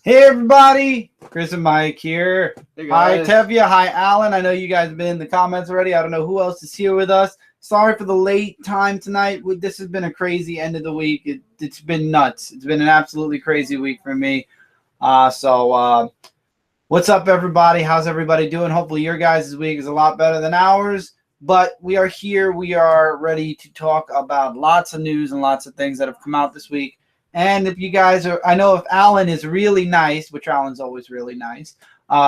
Hey everybody, Chris and Mike here. Hey Hi guys. Tevya, hi Alan. I know you guys have been in the comments already. I don't know who else is here with us. Sorry for the late time tonight. This has been a crazy end of the week. It's been nuts. It's been an absolutely crazy week for me. What's up everybody? How's everybody doing? Hopefully your guys' week is a lot better than ours. But we are here. We are ready to talk about lots of news and lots of things that have come out this week. And if you guys are, I know if Alan is really nice, which Alan's always really nice,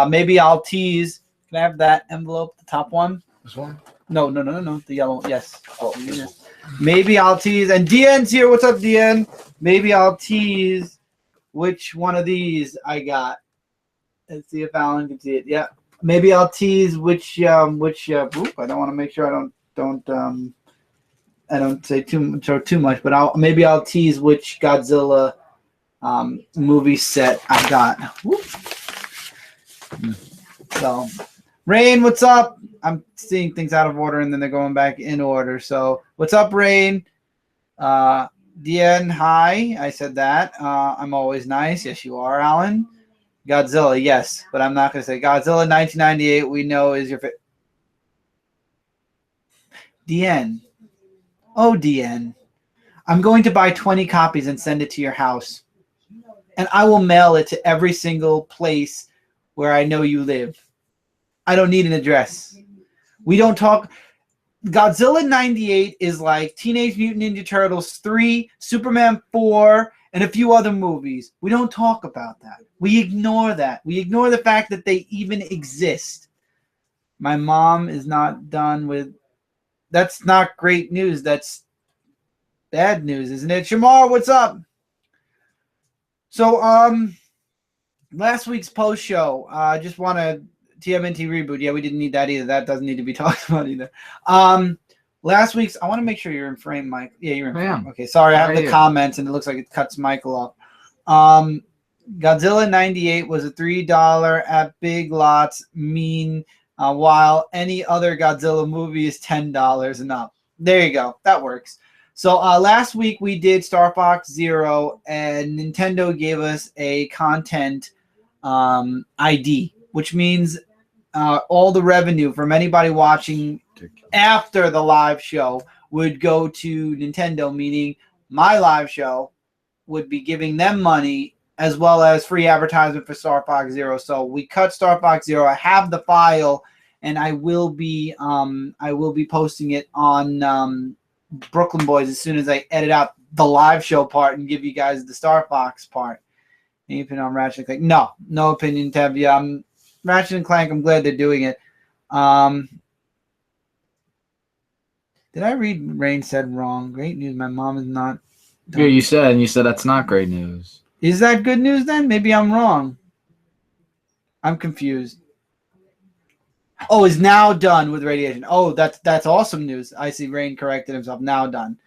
maybe I'll tease. Can I have that envelope, the top one? This one? No, the yellow one. Yes. Oh, Yes. Maybe I'll tease. And DN's here. What's up, DN? Maybe I'll tease which one of these I got. Let's see if Alan can see it. Yeah. Maybe I'll tease which I don't want to make sure I don't say too much, but maybe I'll tease which Godzilla movie set I got. Whoop. So, Rain, what's up? I'm seeing things out of order and then they're going back in order. So, what's up, Rain? Dien, hi. I said that. I'm always nice. Yes, you are, Alan. Godzilla, yes, but I'm not going to say Godzilla 1998. We know is your favorite. Dien. Oh, DN, I'm going to buy 20 copies and send it to your house. And I will mail it to every single place where I know you live. I don't need an address. We don't talk. Godzilla 98 is like Teenage Mutant Ninja Turtles 3, Superman 4, and a few other movies. We don't talk about that. We ignore that. We ignore the fact that they even exist. My mom is not done with... That's not great news. That's bad news, isn't it? Shamar, what's up? So, last week's post show, I just want to TMNT reboot. Yeah, we didn't need that either. That doesn't need to be talked about either. Last week's, I want to make sure you're in frame, Mike. Yeah, you're in frame. Okay, sorry, I have the comments and it looks like it cuts Michael off. Godzilla 98 was a $3 at Big Lots while any other Godzilla movie is $10 and up. There you go. That works. So last week we did Star Fox Zero, and Nintendo gave us a content ID, which means all the revenue from anybody watching after the live show would go to Nintendo, meaning my live show would be giving them money as well as free advertisement for Star Fox Zero. So we cut Star Fox Zero. I have the file, and I will be posting it on Brooklyn Boys as soon as I edit out the live show part and give you guys the Star Fox part. Any opinion on Ratchet and Clank? No opinion, Tevya. Ratchet and Clank, I'm glad they're doing it. Did I read Rain said wrong? Great news. My mom is not done. Yeah, you said that's not great news. Is that good news then? Maybe I'm wrong. I'm confused. Oh, is now done with radiation. Oh, that's awesome news. I see Rain corrected himself. Now done.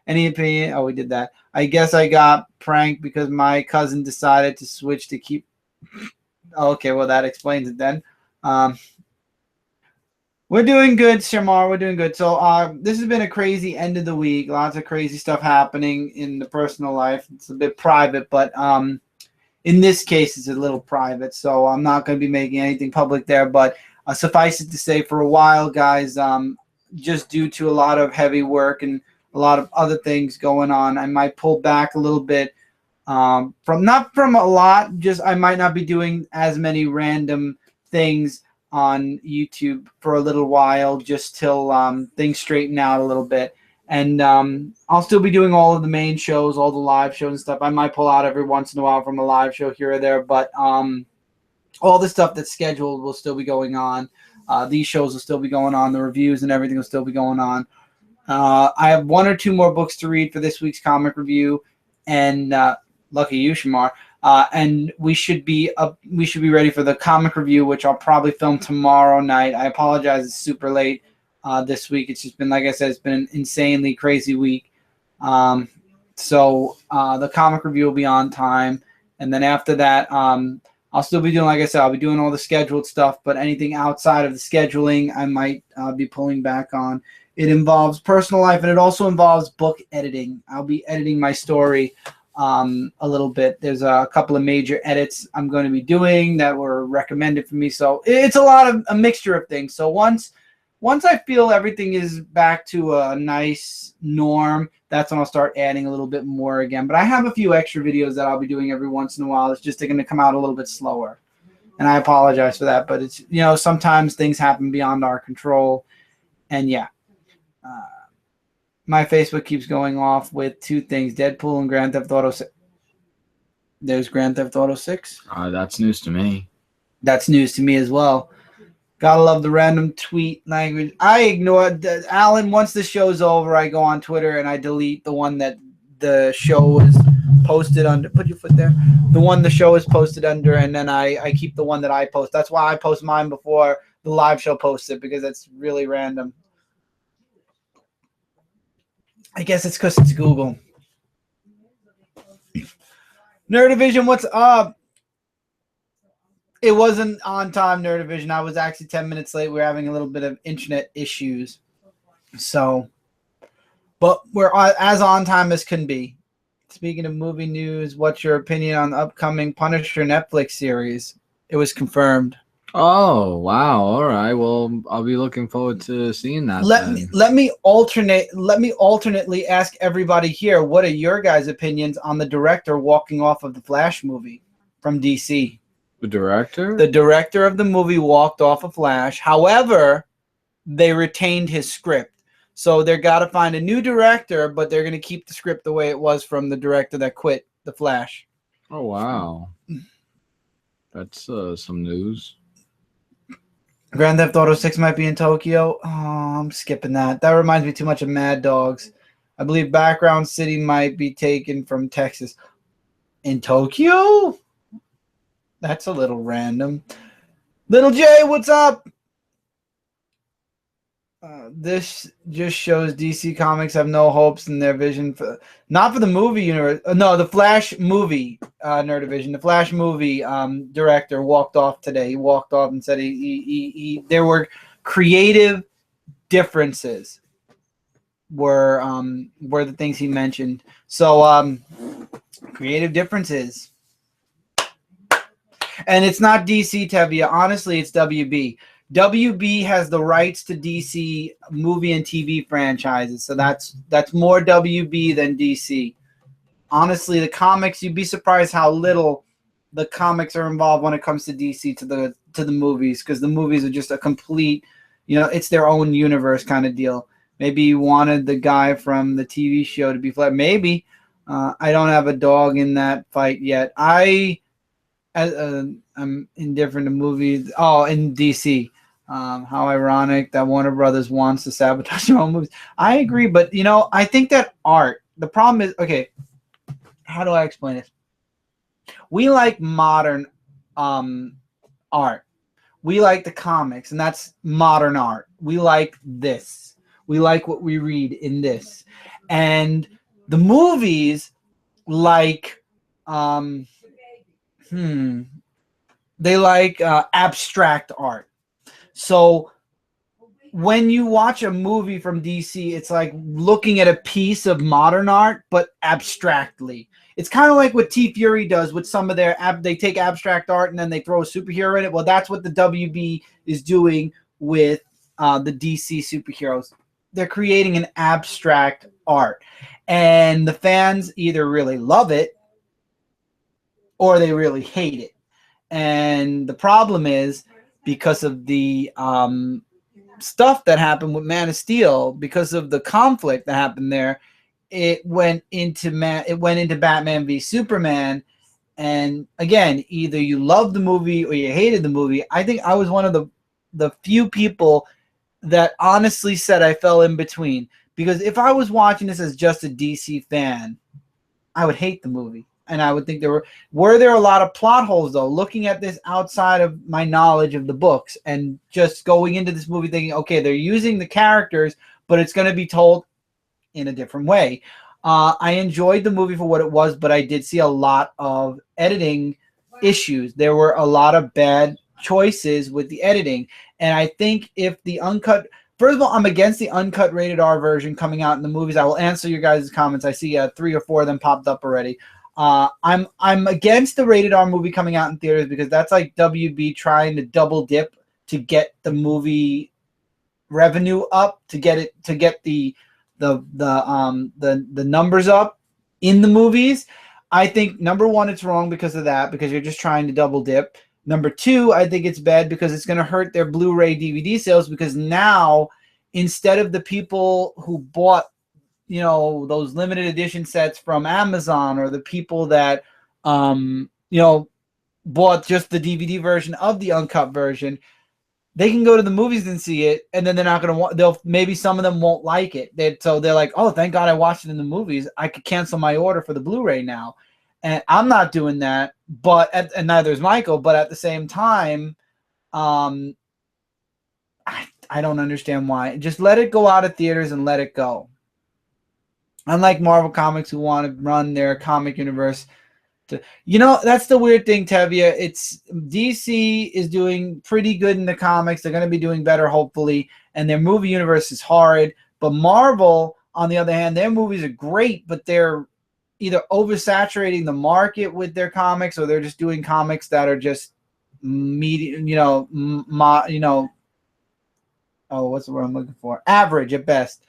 Any opinion? Oh, we did that. I guess I got pranked because my cousin decided to switch to keep... Okay, well, that explains it then. We're doing good, Shamar. We're doing good. So this has been a crazy end of the week. Lots of crazy stuff happening in the personal life. It's a bit private, but in this case, it's a little private. So I'm not going to be making anything public there. But suffice it to say, for a while, guys, just due to a lot of heavy work and a lot of other things going on, I might pull back a little bit not from a lot. Just I might not be doing as many random things on YouTube for a little while, just till things straighten out a little bit. And I'll still be doing all of the main shows, all the live shows and stuff. I might pull out every once in a while from a live show here or there, but all the stuff that's scheduled will still be going on. These shows will still be going on. The reviews and everything will still be going on. I have 1 or 2 more books to read for this week's comic review, and lucky you, Shamar. And we should be ready for the comic review, which I'll probably film tomorrow night. I apologize, it's super late this week. It's just been, like I said, it's been an insanely crazy week. So the comic review will be on time, and then after that, I'll still be doing, like I said, I'll be doing all the scheduled stuff. But anything outside of the scheduling, I might be pulling back on. It involves personal life, and it also involves book editing. I'll be editing my story a little bit. There's a couple of major edits I'm going to be doing that were recommended for me. So it's a mixture of things. So once I feel everything is back to a nice norm, that's when I'll start adding a little bit more again. But I have a few extra videos that I'll be doing every once in a while. It's just going to come out a little bit slower. And I apologize for that. But it's, sometimes things happen beyond our control. And yeah. My Facebook keeps going off with two things, Deadpool and Grand Theft Auto 6. There's Grand Theft Auto 6. That's news to me. That's news to me as well. Gotta love the random tweet language. I ignore Alan. Once the show's over, I go on Twitter and I delete the one that the show was posted under. Put your foot there. The one the show is posted under, and then I keep the one that I post. That's why I post mine before the live show posts it, because it's really random. I guess it's because it's Google. Nerdivision, what's up? It wasn't on time, Nerdivision. I was actually 10 minutes late. We're having a little bit of internet issues. So, but we're as on time as can be. Speaking of movie news, what's your opinion on the upcoming Punisher Netflix series? It was confirmed. Oh, wow. All right. Well, I'll be looking forward to seeing that. Let me alternately ask everybody here, what are your guys' opinions on the director walking off of the Flash movie from DC? The director? The director of the movie walked off of Flash. However, they retained his script. So they're got to find a new director, but they're going to keep the script the way it was from the director that quit the Flash. Oh, wow. That's some news. Grand Theft Auto 6 might be in Tokyo. Oh, I'm skipping that. That reminds me too much of Mad Dogs. I believe Background City might be taken from Texas. In Tokyo? That's a little random. Little J, what's up? This just shows DC Comics have no hopes in their vision for not for the movie universe. No, the Flash movie, Nerdivision. The Flash movie director walked off today. He walked off and said there were creative differences. Were the things he mentioned. So creative differences. And it's not DC, Tevia. Honestly, it's WB. WB has the rights to DC movie and TV franchises, so that's more WB than DC. Honestly, the comics, you'd be surprised how little the comics are involved when it comes to DC to the movies, because the movies are just a complete, it's their own universe kind of deal. Maybe you wanted the guy from the TV show to be flat. Maybe. I don't have a dog in that fight yet. I'm indifferent to movies. Oh, in DC. How ironic that Warner Brothers wants to sabotage their own movies. I agree, but I think that art. The problem is, okay, how do I explain it? We like modern art. We like the comics, and that's modern art. We like this. We like what we read in this, and the movies like they like abstract art. So when you watch a movie from DC, it's like looking at a piece of modern art, but abstractly. It's kind of like what T Fury does with some of their they take abstract art and then they throw a superhero in it. Well, that's what the WB is doing with the DC superheroes. They're creating an abstract art, and the fans either really love it or they really hate it. And the problem is, because of the stuff that happened with Man of Steel, because of the conflict that happened there, it went into Batman v Superman. And again, either you loved the movie or you hated the movie. I think I was one of the few people that honestly said I fell in between, because if I was watching this as just a DC fan, I would hate the movie. And I would think there were there a lot of plot holes, though, looking at this outside of my knowledge of the books and just going into this movie thinking, okay, they're using the characters, but it's going to be told in a different way. I enjoyed the movie for what it was, but I did see a lot of editing issues. There were a lot of bad choices with the editing. And I think if the uncut... First of all, I'm against the uncut rated R version coming out in the movies. I will answer your guys' comments. I see 3 or 4 of them popped up already. I'm against the rated R movie coming out in theaters because that's like WB trying to double dip to get the movie revenue up, to get the numbers up in the movies. I think number one, it's wrong because of that, because you're just trying to double dip. Number two, I think it's bad because it's going to hurt their Blu-ray DVD sales, because now instead of the people who bought, those limited edition sets from Amazon, or the people that bought just the DVD version of the uncut version, they can go to the movies and see it, and then they're not going to want, maybe some of them won't like it. So they're like, oh, thank God I watched it in the movies. I could cancel my order for the Blu-ray now. And I'm not doing that, and neither is Michael, but at the same time, I don't understand why. Just let it go out of theaters and let it go. Unlike Marvel Comics, who want to run their comic universe that's the weird thing, Tevia. It's DC is doing pretty good in the comics. They're going to be doing better, hopefully, and their movie universe is horrid. But Marvel, on the other hand, their movies are great, but they're either oversaturating the market with their comics, or they're just doing comics that are just medium, what's the word I'm looking for? Average at best.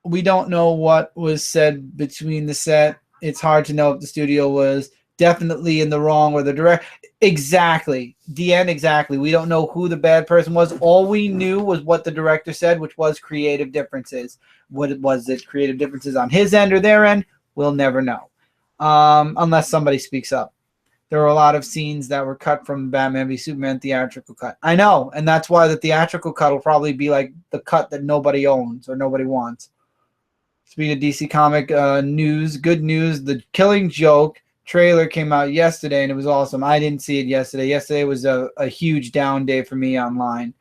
We don't know what was said between the set. It's hard to know if the studio was definitely in the wrong or the direct. Exactly. Deanne, exactly. We don't know who the bad person was. All we knew was what the director said, which was creative differences. What it was, it creative differences on his end or their end, we'll never know. Unless somebody speaks up. There were a lot of scenes that were cut from Batman v Superman theatrical cut. I know, and that's why the theatrical cut will probably be like the cut that nobody owns or nobody wants. Speaking of DC comic news, good news, the Killing Joke trailer came out yesterday, and it was awesome. I didn't see it yesterday. Yesterday was a huge down day for me online.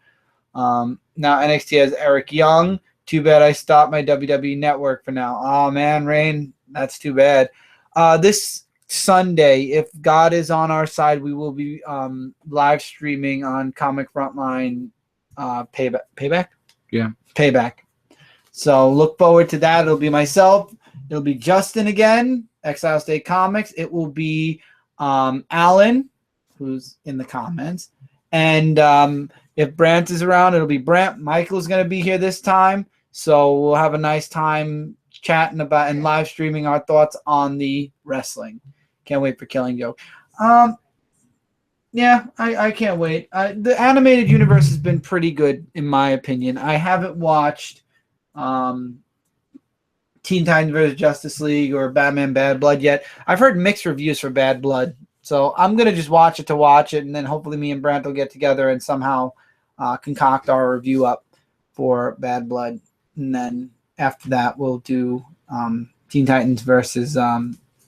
Now NXT has Eric Young. Too bad I stopped my WWE Network for now. Oh, man, Rain, that's too bad. This Sunday, if God is on our side, we will be live streaming on Comic Frontline Payback? Yeah. Payback. So look forward to that. It'll be myself. It'll be Justin again, Exile State Comics. It will be Alan, who's in the comments. And if Brant is around, it'll be Brant. Michael's going to be here this time. So we'll have a nice time chatting about and live streaming our thoughts on the wrestling. Can't wait for Killing Joke. Yeah, I can't wait. The animated universe has been pretty good, in my opinion. I haven't watched Teen Titans vs. Justice League or Batman Bad Blood yet. I've heard mixed reviews for Bad Blood, so I'm going to just watch it to watch it, and then hopefully me and Brant will get together and somehow concoct our review up for Bad Blood. And then after that, we'll do Teen Titans versus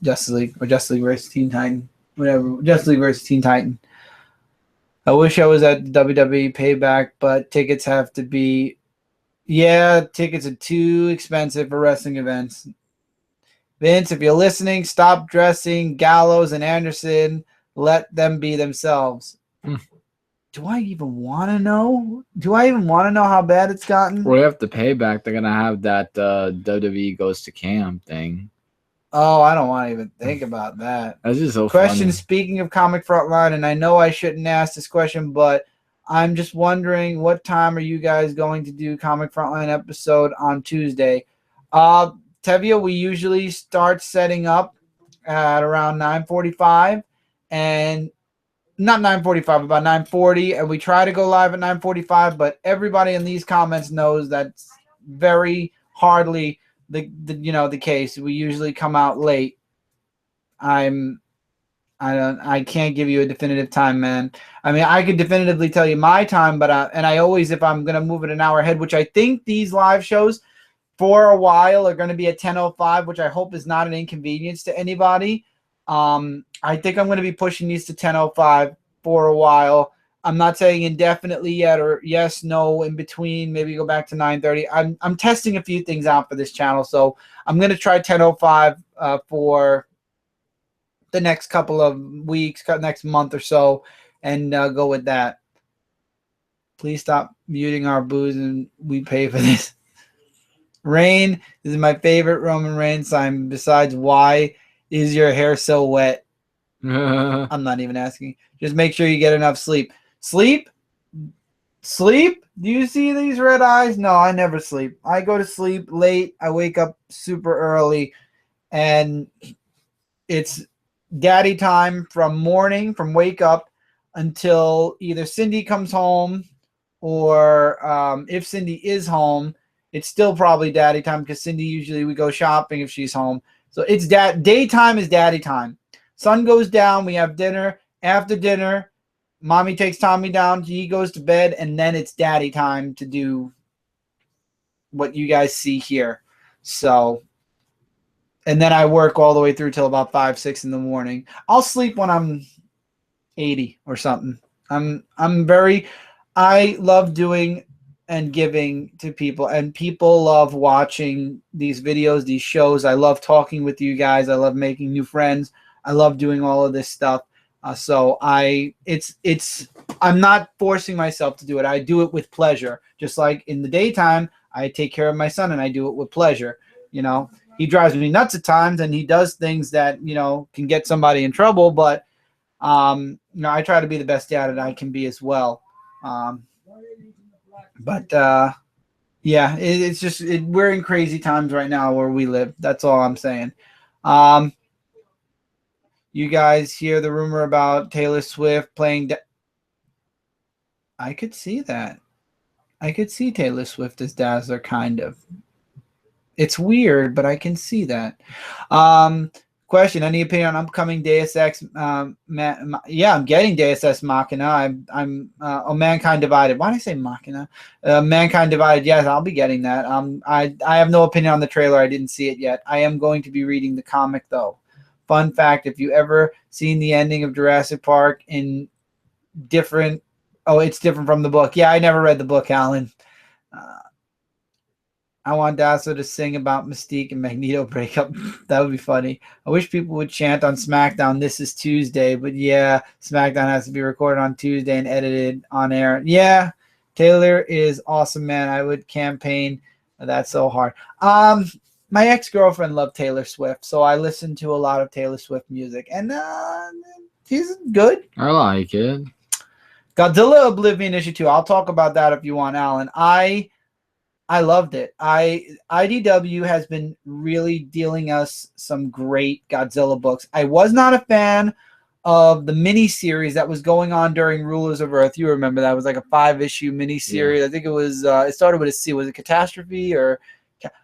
Justice League, or Justice League versus Teen Titan, whatever. Justice League versus Teen Titan. I wish I was at WWE Payback, but tickets have to be... Yeah, tickets are too expensive for wrestling events. Vince, if you're listening, stop dressing Gallows and Anderson. Let them be themselves. Do I even want to know? Do I even want to know how bad it's gotten? Well, after Payback, they're going to have that WWE Goes to Camp thing. Oh, I don't want to even think about that. That's just so Question, funny. speaking of Comic Frontline, and I know I shouldn't ask this question, but I'm just wondering, what time are you guys going to do Comic Frontline episode on Tuesday? Tevia, we usually start setting up at around 9:45, and not 9:45, about 9:40, and we try to go live at 9:45, but everybody in these comments knows that's very hardly the case. We usually come out late. I can't give you a definitive time, man. I mean, I could definitively tell you my time, but I always, if I'm gonna move it an hour ahead, which I think these live shows for a while are gonna be at 10:05, which I hope is not an inconvenience to anybody. I think I'm gonna be pushing these to 10:05 for a while. I'm not saying indefinitely yet, or yes, no, in between. Maybe go back to 9:30. I'm testing a few things out for this channel, so I'm gonna try 10:05 for the next couple of weeks, next month or so, and go with that. Please stop muting our booze, and we pay for this. Rain, this is my favorite Roman Reigns sign. Besides, why is your hair so wet? I'm not even asking. Just make sure you get enough sleep. Sleep? Sleep? Do you see these red eyes? No, I never sleep. I go to sleep late. I wake up super early. And it's daddy time from wake up until either Cindy comes home or if Cindy is home, it's still probably daddy time because Cindy usually we go shopping if she's home. So it's daytime is daddy time. Sun goes down, we have dinner. After dinner, mommy takes Tommy down, he goes to bed, and then it's daddy time to do what you guys see here. So, and then I work all the way through till about 5, 6 in the morning. I'll sleep when I'm 80 or something. I love doing and giving to people, and people love watching these videos, these shows. I love talking with you guys. I love making new friends. I love doing all of this stuff. I'm not forcing myself to do it. I do it with pleasure. Just like in the daytime, I take care of my son and I do it with pleasure. You know, he drives me nuts at times and he does things that, you know, can get somebody in trouble, but you know, I try to be the best dad that I can be as well. Yeah, it's just we're in crazy times right now where we live. That's all I'm saying. You guys hear the rumor about Taylor Swift playing? I could see that. I could see Taylor Swift as Dazzler, kind of. It's weird, but I can see that. Question: any opinion on upcoming Deus Ex? Yeah, I'm getting Deus Ex Machina. I'm Mankind Divided. Why did I say Machina? Mankind Divided. Yes, I'll be getting that. I have no opinion on the trailer. I didn't see it yet. I am going to be reading the comic though. Fun fact: if you ever seen the ending of Jurassic Park in different, it's different from the book. Yeah, I never read the book, Alan. I want Dazzler to sing about Mystique and Magneto breakup. That would be funny. I wish people would chant on SmackDown, "This is Tuesday," but yeah, SmackDown has to be recorded on Tuesday and edited on air. Yeah, Taylor is awesome, man. I would campaign. That's so hard. My ex-girlfriend loved Taylor Swift, so I listened to a lot of Taylor Swift music, and she's good. I like it. Godzilla Oblivion issue 2. I'll talk about that if you want, Alan. I loved it. IDW has been really dealing us some great Godzilla books. I was not a fan of the mini-series that was going on during Rulers of Earth. You remember that? It was like a 5-issue mini-series. Yeah. I think it was, it started with a C. Was it Catastrophe or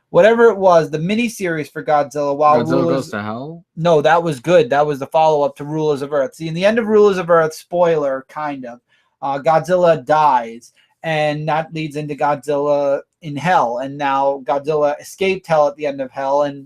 whatever it was? The mini-series for Godzilla. While Godzilla Goes to Hell? No, that was good. That was the follow-up to Rulers of Earth. See, in the end of Rulers of Earth, spoiler, kind of, Godzilla dies. And that leads into Godzilla in Hell. And now Godzilla escaped Hell at the end of Hell. And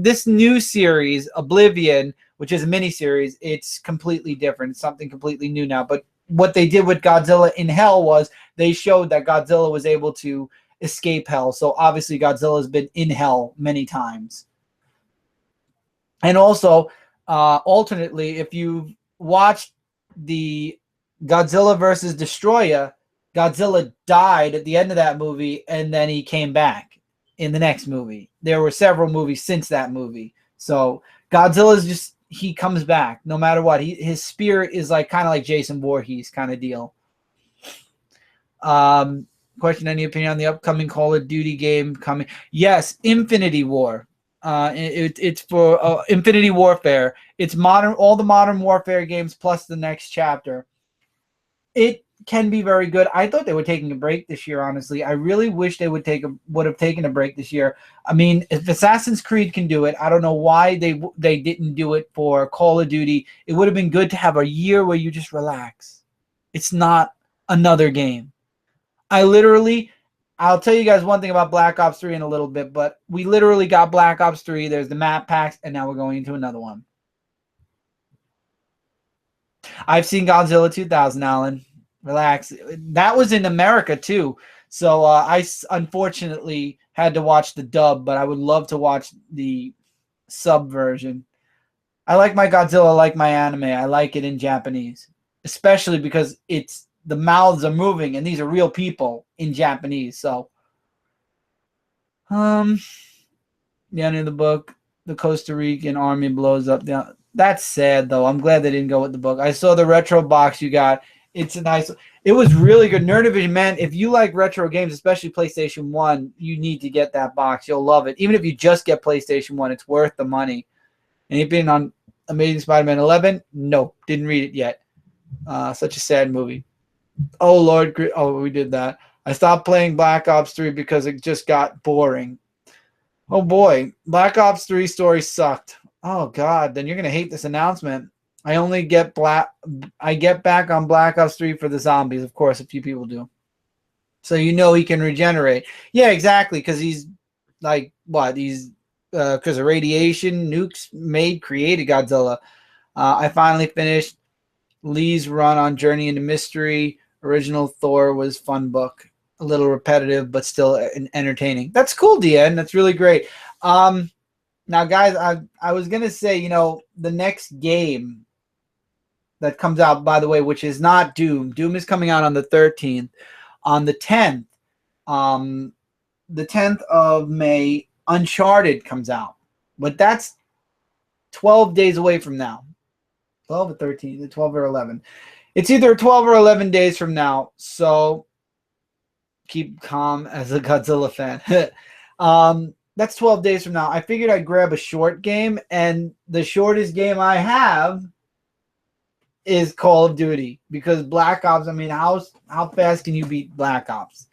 this new series, Oblivion, which is a miniseries, it's completely different. It's something completely new now. But what they did with Godzilla in Hell was they showed that Godzilla was able to escape Hell. So obviously Godzilla has been in Hell many times. And also, alternately, if you've watched the Godzilla versus Destroyer, Godzilla died at the end of that movie, and then he came back in the next movie. There were several movies since that movie. So Godzilla's just, he comes back no matter what. His spirit is like kind of like Jason Voorhees kind of deal. Question: any opinion on the upcoming Call of Duty game coming? Yes, Infinity War. It's for Infinity Warfare. It's modern, all the Modern Warfare games plus the next chapter. It can be very good. I thought they were taking a break this year, honestly. I really wish they would have taken a break this year. I mean, if Assassin's Creed can do it, I don't know why they didn't do it for Call of Duty. It would have been good to have a year where you just relax. It's not another game. I'll tell you guys one thing about Black Ops 3 in a little bit, but we literally got Black Ops 3. There's the map packs, and now we're going into another one. I've seen Godzilla 2000, Alan. Relax. That was in America, too. So I unfortunately had to watch the dub, but I would love to watch the sub version. I like my Godzilla like my anime. I like it in Japanese, especially because the mouths are moving, and these are real people in Japanese. So The end of the book, the Costa Rican army blows up. That's sad, though. I'm glad they didn't go with the book. I saw the retro box you got. It's a nice. It was really good. Nerdivision, man. If you like retro games, especially PlayStation 1, you need to get that box. You'll love it. Even if you just get PlayStation 1, it's worth the money. Any opinion on Amazing Spider-Man 11? Nope. Didn't read it yet. Such a sad movie. Oh, Lord. Oh, we did that. I stopped playing Black Ops 3 because it just got boring. Oh, boy. Black Ops 3 story sucked. Oh, God. Then you're going to hate this announcement. I get back on Black Ops 3 for the zombies. Of course, a few people do. So you know he can regenerate. Yeah, exactly. Because he's like, what? He's because of radiation, nukes created Godzilla. I finally finished Lee's run on Journey into Mystery. Original Thor was fun book. A little repetitive, but still entertaining. That's cool, DN. That's really great. Now, guys, I was going to say, you know, the next game that comes out, by the way, which is not Doom. Doom is coming out on the 13th. On the 10th, the 10th of May, Uncharted comes out. But that's 12 days away from now. 12 or 13, 12 or 11. It's either 12 or 11 days from now. So keep calm as a Godzilla fan. That's 12 days from now. I figured I'd grab a short game, and the shortest game I have is Call of Duty, because Black Ops, I mean, how fast can you beat Black Ops?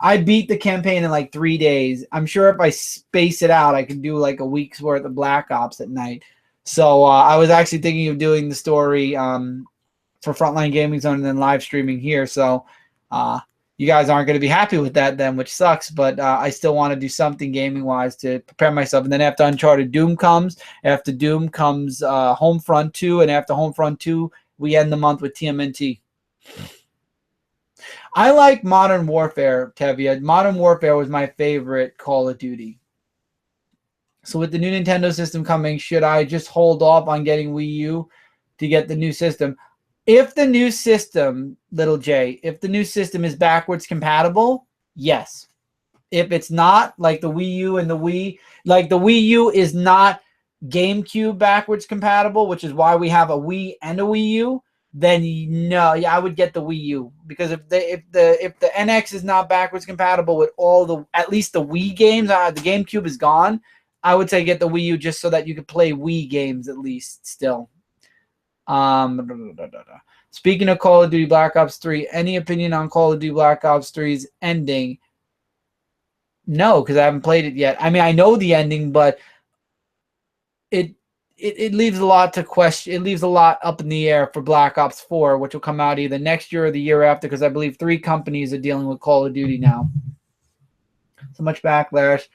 I beat the campaign in like 3 days. I'm sure if I space it out, I could do like a week's worth of Black Ops at night. So I was actually thinking of doing the story for Frontline Gaming Zone and then live streaming here. So you guys aren't going to be happy with that then, which sucks. But I still want to do something gaming-wise to prepare myself. And then after Uncharted, Doom comes. After Doom comes Homefront 2. And after Homefront 2, we end the month with TMNT. I like Modern Warfare, Tevia. Modern Warfare was my favorite Call of Duty. So with the new Nintendo system coming, should I just hold off on getting Wii U to get the new system? If the new system, little J, if the new system is backwards compatible, yes. If it's not, like the Wii U and the Wii, like the Wii U is not GameCube backwards compatible, which is why we have a Wii and a Wii U, then no, yeah, I would get the Wii U, because if the NX is not backwards compatible with all the, at least the Wii games, the GameCube is gone, I would say get the Wii U just so that you could play Wii games at least still. Speaking of Call of Duty Black Ops 3, any opinion on Call of Duty Black Ops 3's ending? No, because I haven't played it yet. I mean, I know the ending, but it leaves a lot to question. It leaves a lot up in the air for Black Ops 4, which will come out either next year or the year after, because I believe 3 companies are dealing with Call of Duty now. So much backlash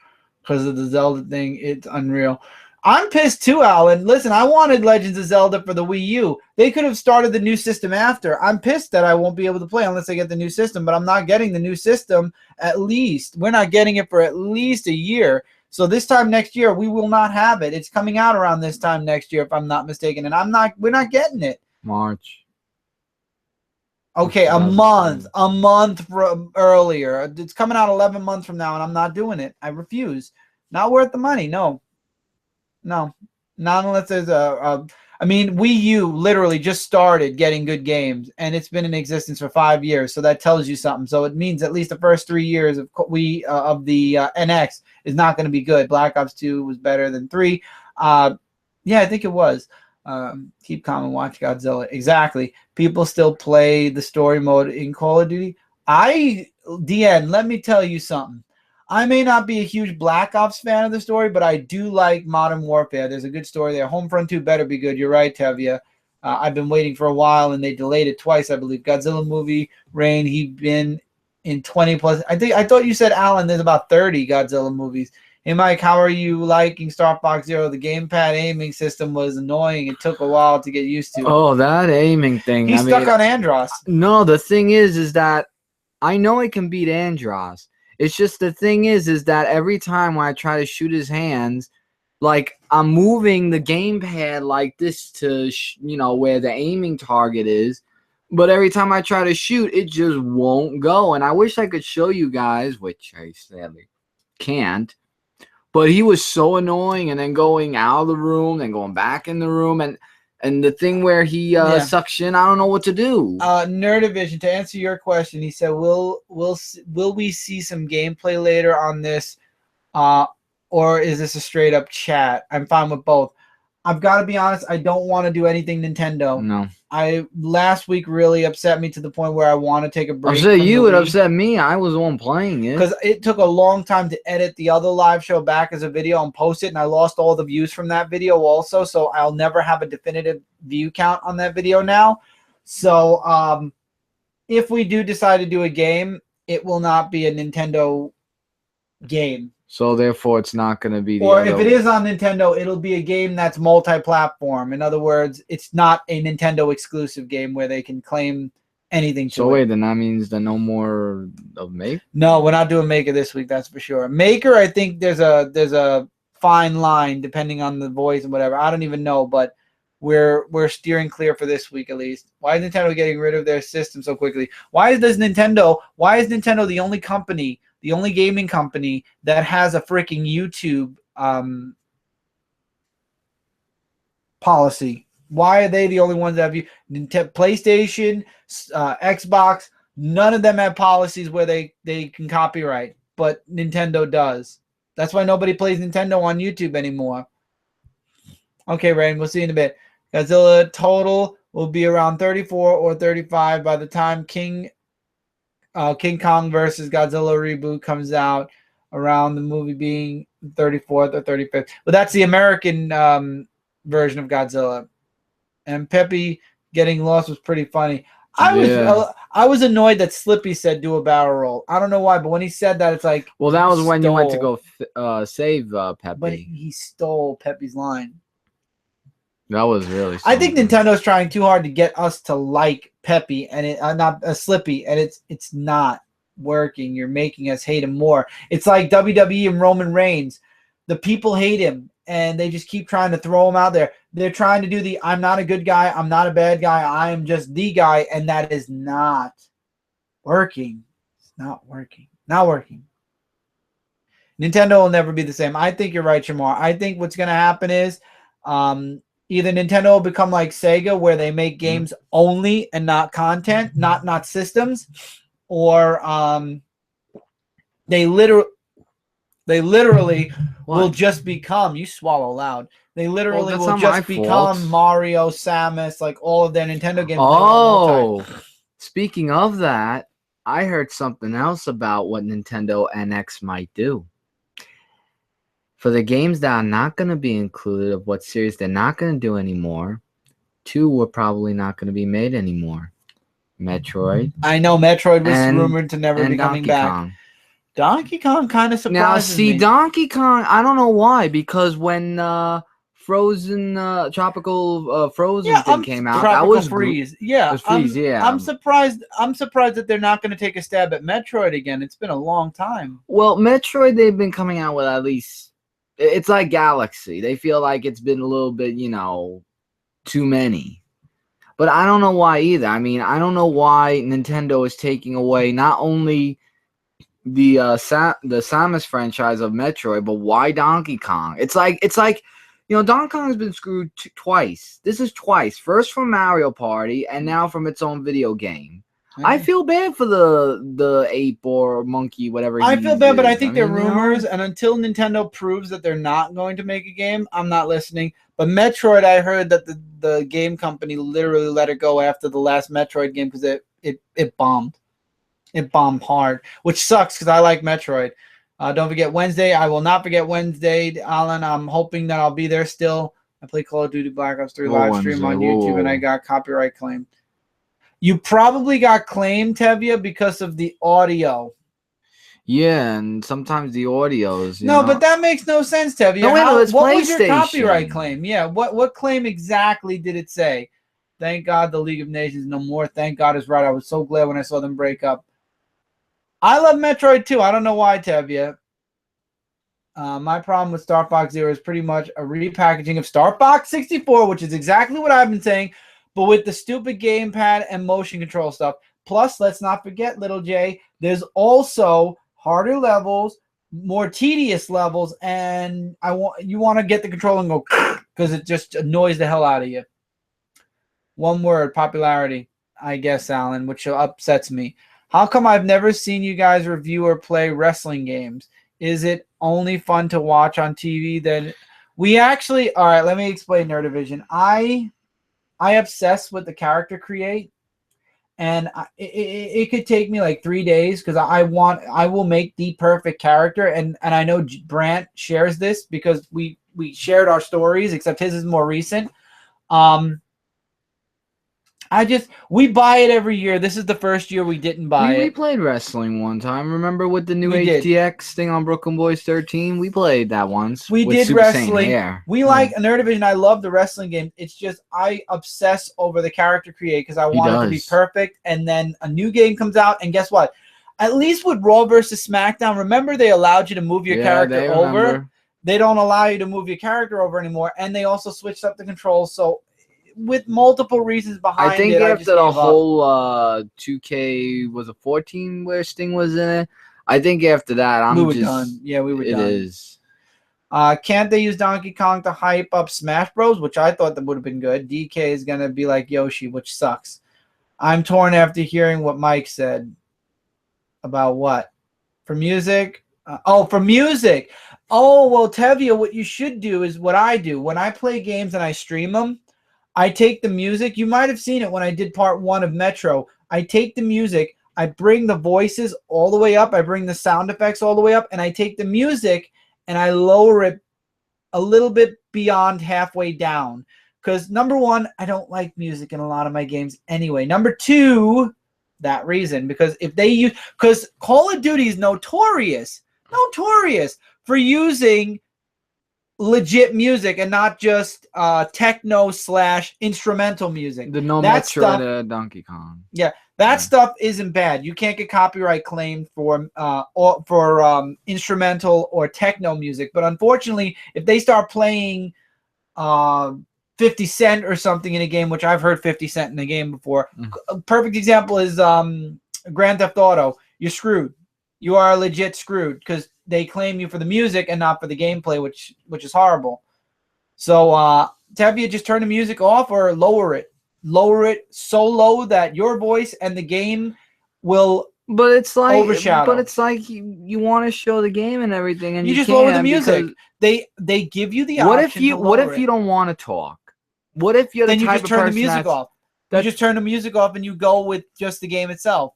because of the Zelda thing. It's unreal. I'm pissed too, Alan. Listen, I wanted Legends of Zelda for the Wii U. They could have started the new system after. I'm pissed that I won't be able to play unless I get the new system, but I'm not getting the new system at least. We're not getting it for at least a year. So this time next year, we will not have it. It's coming out around this time next year, if I'm not mistaken, and we're not getting it. March. Okay, a month from earlier. It's coming out 11 months from now, and I'm not doing it. I refuse. Not worth the money. No, not unless there's I mean, Wii U literally just started getting good games, and it's been in existence for 5 years. So that tells you something. So it means at least the first 3 years of the NX is not going to be good. Black Ops 2 was better than 3. Yeah, I think it was. Keep calm and watch Godzilla. Exactly. People still play the story mode in Call of Duty. DN, let me tell you something. I may not be a huge Black Ops fan of the story, but I do like Modern Warfare. There's a good story there. Homefront 2 better be good. You're right, Tevia. I've been waiting for a while, and they delayed it twice, I believe. Godzilla movie, Rain, he'd been in 20 plus. I thought you said, Alan, there's about 30 Godzilla movies. Hey, Mike, how are you liking Star Fox Zero? The gamepad aiming system was annoying. It took a while to get used to. Oh, that aiming thing. He's stuck on Andros. No, the thing is that I know it can beat Andros. It's just the thing is that every time when I try to shoot his hands, like I'm moving the gamepad like this to, where the aiming target is. But every time I try to shoot, it just won't go. And I wish I could show you guys, which I sadly can't. But he was so annoying, and then going out of the room, then going back in the room, and the thing where he sucks in, I don't know what to do. Nerdivision, to answer your question, he said, "Will we see some gameplay later on this, or is this a straight up chat?" I'm fine with both. I've got to be honest. I don't want to do anything Nintendo. No. Last week really upset me to the point where I want to take a break. Upset you, it upset me. I was the one playing it. Because it took a long time to edit the other live show back as a video and post it, and I lost all the views from that video also, so I'll never have a definitive view count on that video now. So if we do decide to do a game, it will not be a Nintendo game. So therefore, it's not going to be. Or if it is on Nintendo, it'll be a game that's multi-platform. In other words, it's not a Nintendo exclusive game where they can claim anything to it. So wait, then that means that no more of Maker? No, we're not doing Maker this week. That's for sure. Maker, I think there's a fine line depending on the voice and whatever. I don't even know, but we're steering clear for this week at least. Why is Nintendo getting rid of their system so quickly? Why is Nintendo the only company? The only gaming company that has a freaking YouTube policy. Why are they the only ones that have PlayStation, Xbox? None of them have policies where they can copyright, but Nintendo does. That's why nobody plays Nintendo on YouTube anymore. Okay, Rain, we'll see you in a bit. Godzilla total will be around 34 or 35 by the time King Kong versus Godzilla reboot comes out, around the movie being 34th or 35th. But that's the American version of Godzilla. And Pepe getting lost was pretty funny. I was annoyed that Slippy said do a barrel roll. I don't know why, but when he said that, it's like, well, that was when you went to go save Pepe. But he stole Pepe's line. That was really something. I think Nintendo's trying too hard to get us to like Pepe and it not Slippy, and it's not working. You're making us hate him more. It's like WWE and Roman Reigns. The people hate him, and they just keep trying to throw him out there. They're trying to do the I'm not a good guy, I'm not a bad guy, I am just the guy, and that is not working. It's not working. Not working. Nintendo will never be the same. I think you're right, Shamar. I think what's going to happen is either Nintendo will become like Sega, where they make games only and not content, not systems, or they literally will just become. You swallow loud. They literally will just become Mario, Samus, like all of their Nintendo games. Oh, speaking of that, I heard something else about what Nintendo NX might do. For the games that are not going to be included of what series they're not going to do anymore, 2 were probably not going to be made anymore. Metroid. I know Metroid was rumored to never be coming back. Kong. Donkey Kong kind of surprises me. Now, see, Donkey Kong, I don't know why, because when Frozen Tropical Frozen thing came out, that was Freeze. Yeah, I'm surprised that they're not going to take a stab at Metroid again. It's been a long time. Well, Metroid, they've been coming out with at least. It's like Galaxy. They feel like it's been a little bit, too many. But I don't know why either. I mean, I don't know why Nintendo is taking away not only the Samus franchise of Metroid, but why Donkey Kong? It's like Donkey Kong has been screwed twice. This is twice. First from Mario Party, and now from its own video game. I feel bad for the ape or monkey, whatever. I feel bad, but I think they're rumors, and until Nintendo proves that they're not going to make a game, I'm not listening. But Metroid, I heard that the game company literally let it go after the last Metroid game because it bombed. It bombed hard, which sucks because I like Metroid. Don't forget Wednesday. I will not forget Wednesday, Alan. I'm hoping that I'll be there still. I play Call of Duty Black Ops 3 live stream on YouTube, and I got copyright claimed. You probably got claimed, Tevya, because of the audio. Yeah, and sometimes the audios. No, but that makes no sense, Tevya. No, what was your copyright claim? Yeah, what claim exactly did it say? Thank God the League of Nations no more. Thank God is right. I was so glad when I saw them break up. I love Metroid too. I don't know why, Tevya. My problem with Star Fox Zero is pretty much a repackaging of Star Fox 64, which is exactly what I've been saying, but with the stupid gamepad and motion control stuff. Plus, let's not forget, Little J, there's also harder levels, more tedious levels, and you want to get the controller and go because it just annoys the hell out of you. One word, popularity, I guess, Alan, which upsets me. How come I've never seen you guys review or play wrestling games? Is it only fun to watch on TV? Then we actually, all right, let me explain Nerdivision. I obsess with the character create, and it could take me like 3 days because I will make the perfect character, and I know Brant shares this because we shared our stories, except his is more recent. We buy it every year. This is the first year we didn't buy We it. played wrestling one time. Remember with the new We did. HDX thing on Brooklyn Boys 13? We played that once. We with did Super Saiyan wrestling. hair. We like Nerdivision. I love the wrestling game. It's just I obsess over the character create because I want it to be perfect. And then a new game comes out, and guess what? At least with Raw versus SmackDown, remember they allowed you to move your character over. They don't allow you to move your character over anymore, and they also switched up the controls. So, with multiple reasons behind it, I think after the whole 2K was a 14 where Sting was in it. I think after that, we were done. Yeah, we were done. It is. Can't they use Donkey Kong to hype up Smash Bros, which I thought that would have been good. DK is going to be like Yoshi, which sucks. I'm torn after hearing what Mike said. About what? For music? For music. Oh, well, Tevia, what you should do is what I do. When I play games and I stream them, I take the music. You might have seen it when I did part 1 of Metro. I take the music. I bring the voices all the way up. I bring the sound effects all the way up. And I take the music and I lower it a little bit beyond halfway down. Because, number 1, I don't like music in a lot of my games anyway. Number 2, that reason. Because Call of Duty is notorious for using legit music and not just techno / instrumental music. The no Metro Donkey Kong. Yeah, that stuff isn't bad. You can't get copyright claimed for instrumental or techno music. But unfortunately, if they start playing 50 Cent or something in a game, which I've heard 50 Cent in a game before. A perfect example is Grand Theft Auto. You're screwed. You are legit screwed because they claim you for the music and not for the gameplay, which is horrible. So, Tevia, just turn the music off or lower it. Lower it so low that your voice and the game will overshadow. But it's like you want to show the game and everything, and you just lower the music. They give you the option. What if you don't want to talk? What if you're the type of person turn the music off? You just turn the music off and you go with just the game itself.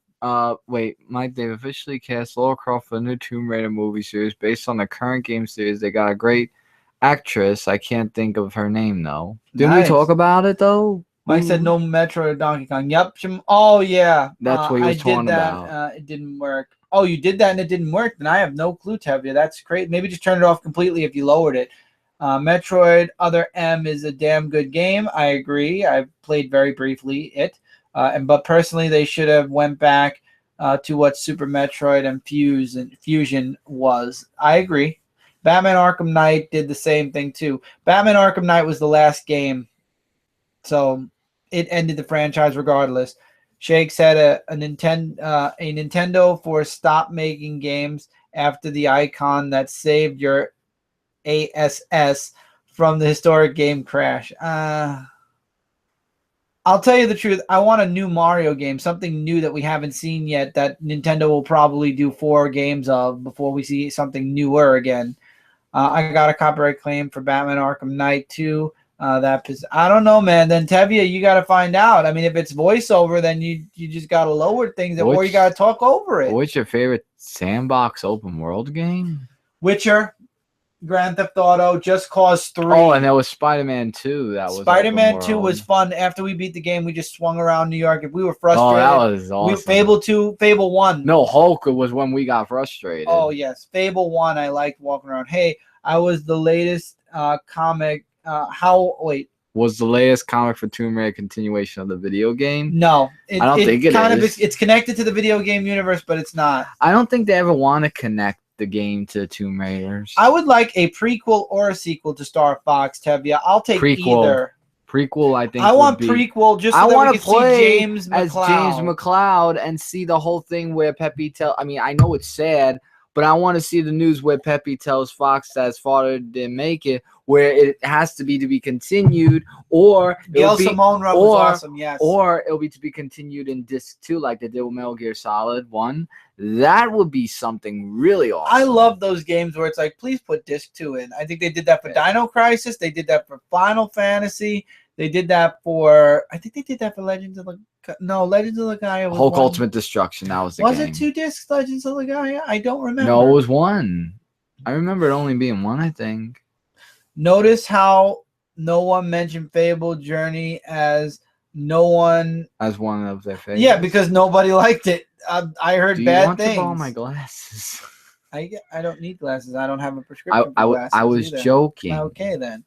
Wait, Mike, they've officially cast Lara Croft for the new Tomb Raider movie series based on the current game series. They got a great actress. I can't think of her name though. Didn't we talk about it though? Mike said no Metro or Donkey Kong. Yep. Oh yeah. That's what you were talking about. It didn't work. Oh, you did that and it didn't work? Then I have no clue, Tevia. That's great. Maybe just turn it off completely if you lowered it. Metroid Other M is a damn good game. I agree. I've played very briefly it. But personally, they should have went back to what Super Metroid and Fusion was. I agree. Batman Arkham Knight did the same thing too. Batman Arkham Knight was the last game, so it ended the franchise regardless. Shake said a Nintendo for stop making games after the icon that saved your ASS from the historic game crash. I'll tell you the truth. I want a new Mario game, something new that we haven't seen yet that Nintendo will probably do 4 games of before we see something newer again. I got a copyright claim for Batman Arkham Knight too. I don't know, man. Then Tevia, you got to find out. I mean, if it's voiceover, then you just got to lower things, or you got to talk over it. What's your favorite sandbox open world game? Witcher, Grand Theft Auto, Just Cause 3. Oh, and there was Spider-Man 2. Spider-Man 2 was fun. After we beat the game, we just swung around New York. If we were frustrated, that was awesome. Fable 2, Fable 1. No, Hulk was when we got frustrated. Oh, yes. Fable 1, I liked walking around. Hey, I was the latest comic. Was the latest comic for Tomb Raider continuation of the video game? No. I don't think it is. It's connected to the video game universe, but it's not. I don't think they ever want to connect the game to Tomb Raiders. I would like a prequel or a sequel to Star Fox, Tevia. I'll take either. Prequel, I think. I want prequel just so I want to play James McCloud. James McCloud and see the whole thing where Peppy I mean, I know it's sad, but I want to see the news where Pepe tells Fox that his father didn't make it, where it has to be continued, or Gail Simone run was awesome, yes. Or it'll be to be continued in disc 2 like they did with Metal Gear Solid 1. That would be something really awesome. I love those games where it's like, please put disc 2 in. I think they did that for Dino Crisis. They did that for Final Fantasy. They did that for, I think they did that for Legends of Legaia. Hulk Ultimate Destruction. That was the game. Was it 2 discs, Legends of Legaia? I don't remember. No, it was 1. I remember it only being 1, I think. Notice how no one mentioned Fable Journey as one of their favorites. Yeah, because nobody liked it. I heard bad things. Do you want to borrow my glasses? I don't need glasses. I don't have a prescription for glasses. I was joking. Okay then.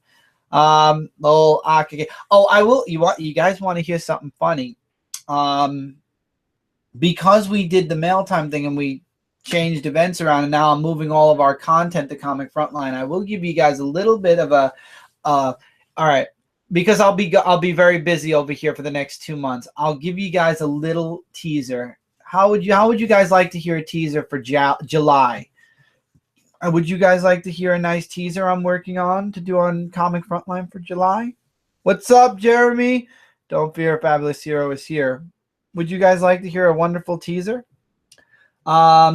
Okay. Oh, I will. You guys want to hear something funny? Because we did the mail time thing and we changed events around, and now I'm moving all of our content to Comic Frontline. I will give you guys a little bit of a. All right. Because I'll be very busy over here for the next 2 months. I'll give you guys a little teaser. How would you guys like to hear a teaser for July? Would you guys like to hear a nice teaser I'm working on to do on Comic Frontline for July? What's up, Jeremy? Don't fear, Fabulous Hero is here. Would you guys like to hear a wonderful teaser?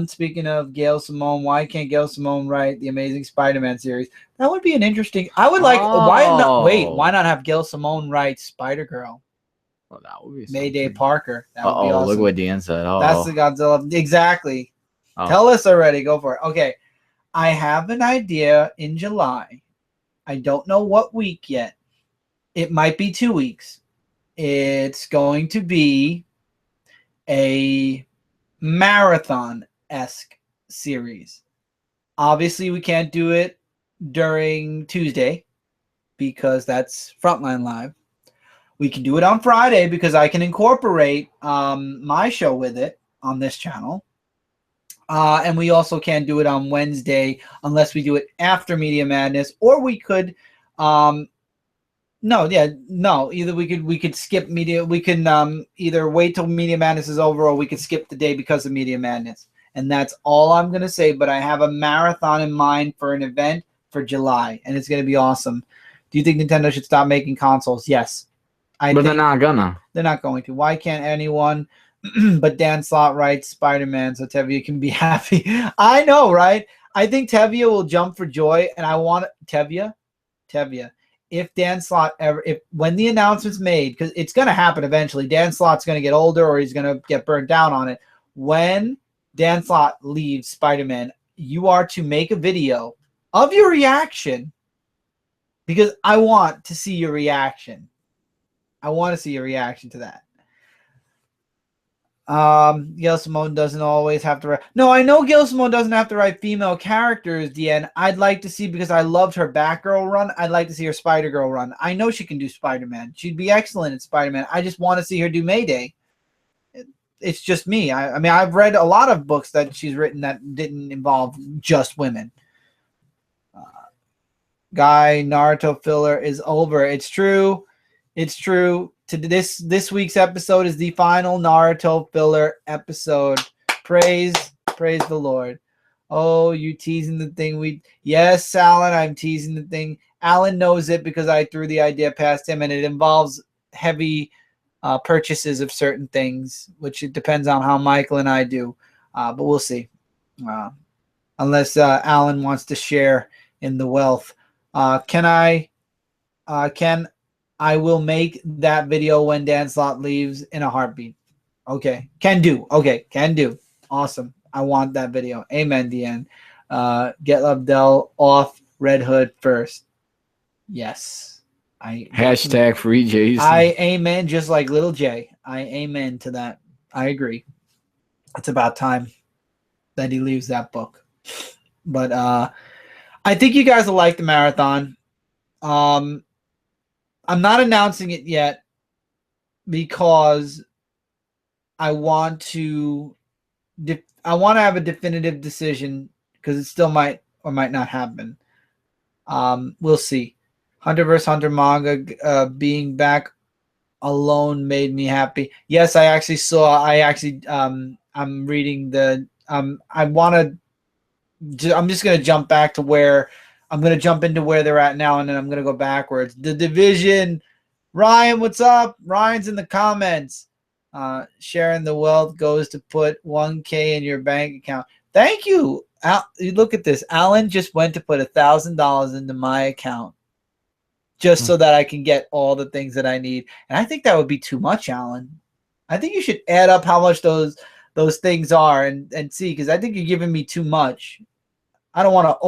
Speaking of Gail Simone, why can't Gail Simone write the Amazing Spider-Man series? That would be an interesting. I would like. Why not have Gail Simone write Spider-Girl? Well, that would be Mayday Parker. That would be awesome. Look what Dan said. That's the Godzilla. Exactly. Tell us already. Go for it. Okay. I have an idea in July. I don't know what week yet. It might be 2 weeks. It's going to be a marathon-esque series. Obviously, we can't do it during Tuesday because that's Frontline Live. We can do it on Friday because I can incorporate my show with it on this channel. And we also can't do it on Wednesday unless we do it after Media Madness, or we could either we could skip media. We can either wait till Media Madness is over, or we could skip the day because of Media Madness. And that's all I'm going to say. But I have a marathon in mind for an event for July, and it's going to be awesome. Do you think Nintendo should stop making consoles? Yes. But they're not gonna. They're not going to. Why can't anyone but Dan Slott writes Spider-Man so Tevye can be happy? I know, right? I think Tevye will jump for joy, and I want Tevye. If Dan Slott when the announcement's made, because it's going to happen eventually, Dan Slott's going to get older or he's going to get burnt down on it. When Dan Slott leaves Spider-Man, you are to make a video of your reaction, because I want to see your reaction. I want to see your reaction to that. Gail Simone doesn't always have to write. No, I know Gail Simone doesn't have to write female characters, DN. I'd like to see, because I loved her Batgirl run, I'd like to see her Spider-Girl run. I know she can do Spider-Man. She'd be excellent at Spider-Man. I just want to see her do Mayday. It's just me. I mean, I've read a lot of books that she's written that didn't involve just women. Guy, Naruto filler is over. It's true. It's true. This week's episode is the final Naruto filler episode. Praise the Lord. Oh, you teasing the thing. Yes, Alan, I'm teasing the thing. Alan knows it because I threw the idea past him, and it involves heavy purchases of certain things, which it depends on how Michael and I do. But we'll see. Unless Alan wants to share in the wealth. I will make that video when Dan Slott leaves in a heartbeat. Okay. Can do. Okay. Can do. Awesome. I want that video. Amen, DN. Get Lobdell off Red Hood first. Yes. Hashtag free Jason. I amen, just like Little J. I amen to that. I agree. It's about time that he leaves that book. But I think you guys will like the marathon. I'm not announcing it yet because I want to have a definitive decision, because it still might or might not happen. We'll see. Hunter vs. Hunter manga being back alone made me happy. Yes, I'm reading the I want to I'm just going to jump back to where I'm going to jump into where they're at now, and then I'm going to go backwards. The division. Ryan, what's up? Ryan's in the comments. Sharing the wealth goes to put 1K in your bank account. Thank you. You look at this. Alan just went to put $1,000 into my account just so that I can get all the things that I need. And I think that would be too much, Alan. I think you should add up how much those things are and see, because I think you're giving me too much. I don't want to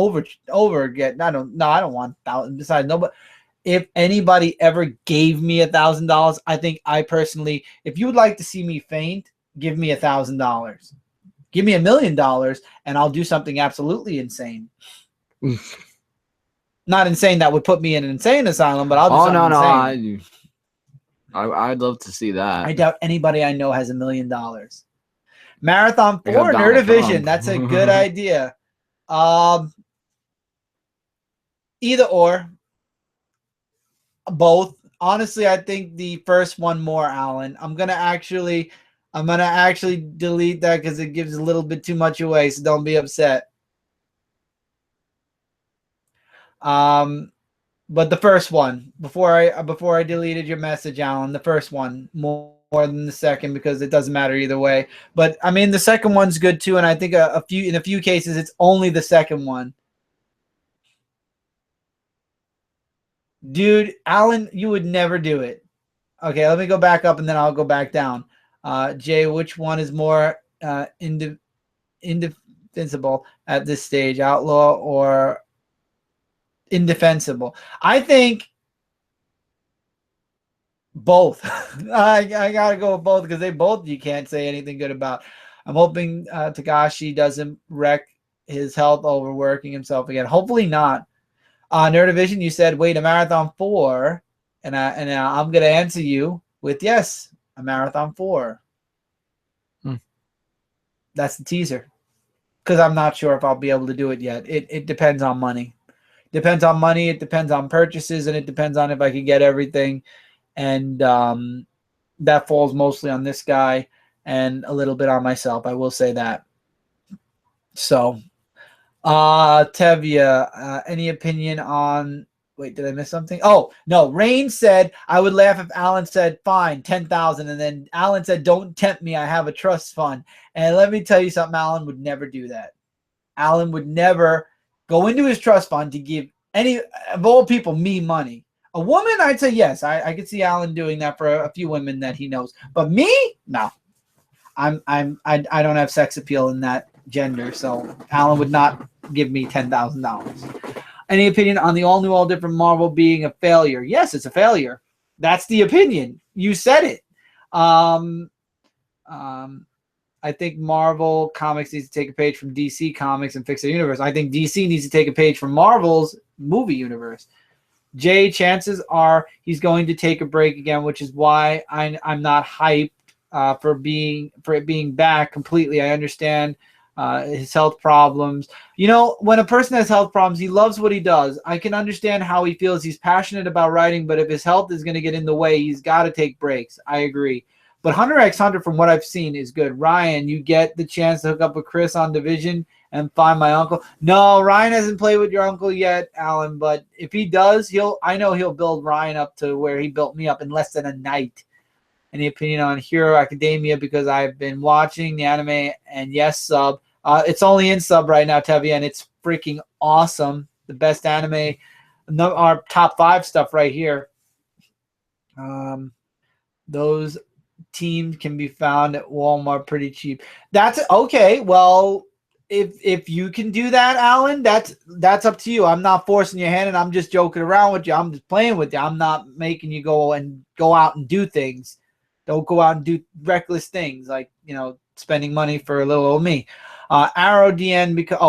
over get. I don't want 1,000. Besides, nobody. If anybody ever gave me $1,000, I think I personally, if you would like to see me faint, give me $1,000. Give me $1 million, and I'll do something absolutely insane. Not insane that would put me in an insane asylum, but I'll do something insane. I'd love to see that. I doubt anybody I know has $1 million. Marathon 4, Nerdivision. That's a good idea. Either or. Both. Honestly, I think the first one more, Alan. I'm gonna actually delete that because it gives a little bit too much away, so don't be upset. But the first one, before I deleted your message, Alan, the first one more than the second, because it doesn't matter either way. But I mean, the second one's good too, and I think in a few cases it's only the second one. Dude, Alan, you would never do it. Okay, let me go back up and then I'll go back down. Jay, which one is more indefensible at this stage, outlaw or indefensible? I think both. I gotta go with both because they both you can't say anything good about. I'm hoping Takashi doesn't wreck his health overworking himself again. Hopefully not. Nerdivision, you said wait, a Marathon 4, and I'm gonna answer you with yes, a Marathon 4. That's the teaser, because I'm not sure if I'll be able to do it yet. It depends on money. Depends on money. It depends on purchases, and it depends on if I can get everything. And that falls mostly on this guy and a little bit on myself. I will say that. So. Tevia, any opinion on, wait, did I miss something? Oh, no, Rain said, I would laugh if Alan said, fine, 10,000. And then Alan said, don't tempt me. I have a trust fund. And let me tell you something, Alan would never do that. Alan would never go into his trust fund to give any, of all people, me money. A woman, I'd say yes. I could see Alan doing that for a few women that he knows. But me, no. I don't have sex appeal in that gender, so Alan would not give me $10,000. Any opinion on the all-new, all-different Marvel being a failure? Yes, it's a failure. That's the opinion. You said it. I think Marvel Comics needs to take a page from DC Comics and fix their universe. I think DC needs to take a page from Marvel's movie universe. Jay, chances are he's going to take a break again, which is why I'm not hyped for it being back completely. I understand his health problems. You know, when a person has health problems, he loves what he does. I can understand how he feels. He's passionate about writing, but if his health is going to get in the way, he's got to take breaks. I agree. But Hunter x Hunter, from what I've seen, is good. Ryan, you get the chance to hook up with Chris on Division and find my uncle. No, Ryan hasn't played with your uncle yet, Alan, but if he does, I know he'll build Ryan up to where he built me up in less than a night. Any opinion on Hero Academia? Because I've been watching the anime, and yes, sub. It's only in sub right now, Tevia, and it's freaking awesome. The best anime, our top 5 stuff right here. Those teams can be found at Walmart pretty cheap. That's okay. Well, if you can do that, Alan, that's up to you. I'm not forcing your hand, and I'm just joking around with you. I'm just playing with you. I'm not making you go out and do things. Don't go out and do reckless things like, spending money for a little old me. Arrow DN, because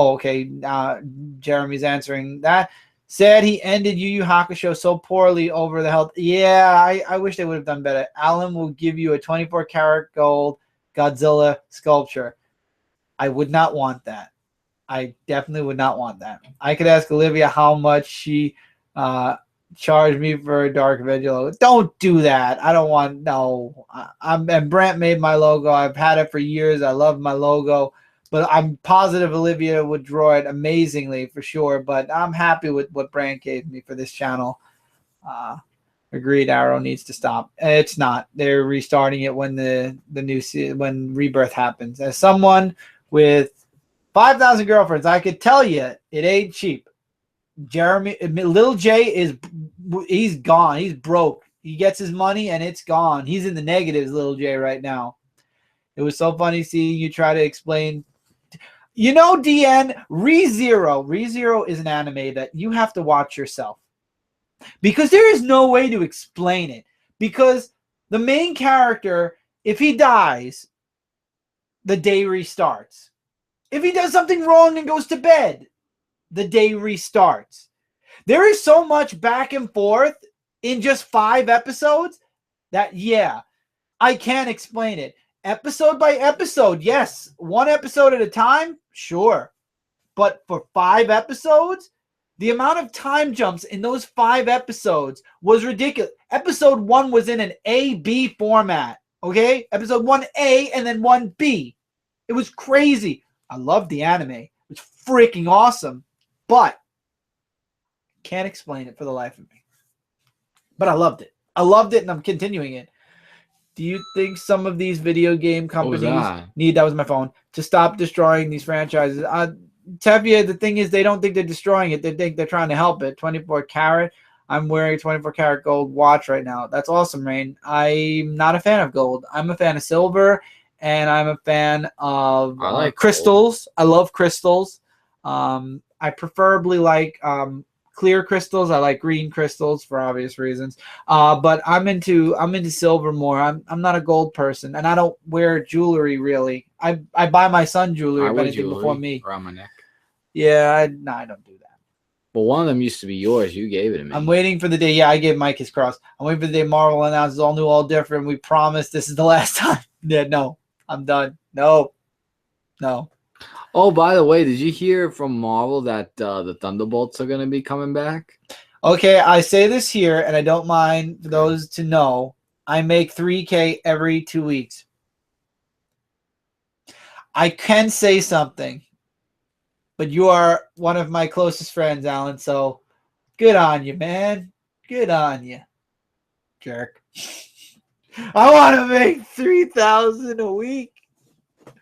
Jeremy's answering that. Said he ended Yu Yu Hakusho so poorly over the health. Yeah, I wish they would have done better. Alan will give you a 24-karat gold Godzilla sculpture. I would not want that. I definitely would not want that. I could ask Olivia how much she charged me for a Dark Avenger logo. Don't do that. I don't want, no. And Brent made my logo. I've had it for years. I love my logo. But I'm positive Olivia would draw it amazingly for sure. But I'm happy with what Brand gave me for this channel. Agreed. Arrow needs to stop. It's not. They're restarting it when when Rebirth happens. As someone with 5,000 girlfriends, I could tell you it ain't cheap. Jeremy, Lil J he's gone. He's broke. He gets his money and it's gone. He's in the negatives, Lil J, right now. It was so funny seeing you try to explain. You know, DN, ReZero. ReZero is an anime that you have to watch yourself. Because there is no way to explain it. Because the main character, if he dies, the day restarts. If he does something wrong and goes to bed, the day restarts. There is so much back and forth in just 5 episodes that, yeah, I can't explain it. Episode by episode, yes. 1 episode at a time, sure. But for 5 episodes, the amount of time jumps in those 5 episodes was ridiculous. Episode 1 was in an A-B format, okay? Episode 1A and then 1B. It was crazy. I loved the anime. It was freaking awesome. But can't explain it for the life of me. But I loved it. I loved it and I'm continuing it. Do you think some of these video game companies need, that was my phone, to stop destroying these franchises? Tevye, the thing is, they don't think they're destroying it. They think they're trying to help it. 24 karat. I'm wearing a 24 karat gold watch right now. That's awesome, Rain. I'm not a fan of gold. I'm a fan of silver, and I'm a fan of crystals. Gold. I love crystals. I preferably like clear crystals. I like green crystals for obvious reasons. But I'm into silver more. I'm not a gold person, and I don't wear jewelry really. I buy my son jewelry if anything before me. Around my neck. Yeah, I don't do that. Well, one of them used to be yours. You gave it to me. I'm waiting for the day. Yeah, I gave Mike his cross. I'm waiting for the day Marvel announces all new, all different. We promise this is the last time. Yeah, no, I'm done. No. Oh, by the way, did you hear from Marvel that the Thunderbolts are going to be coming back? Okay, I say this here, and I don't mind for those to know. I make $3K every 2 weeks. I can say something, but you are one of my closest friends, Alan, so good on you, man. Good on you, jerk. I want to make $3,000 a week.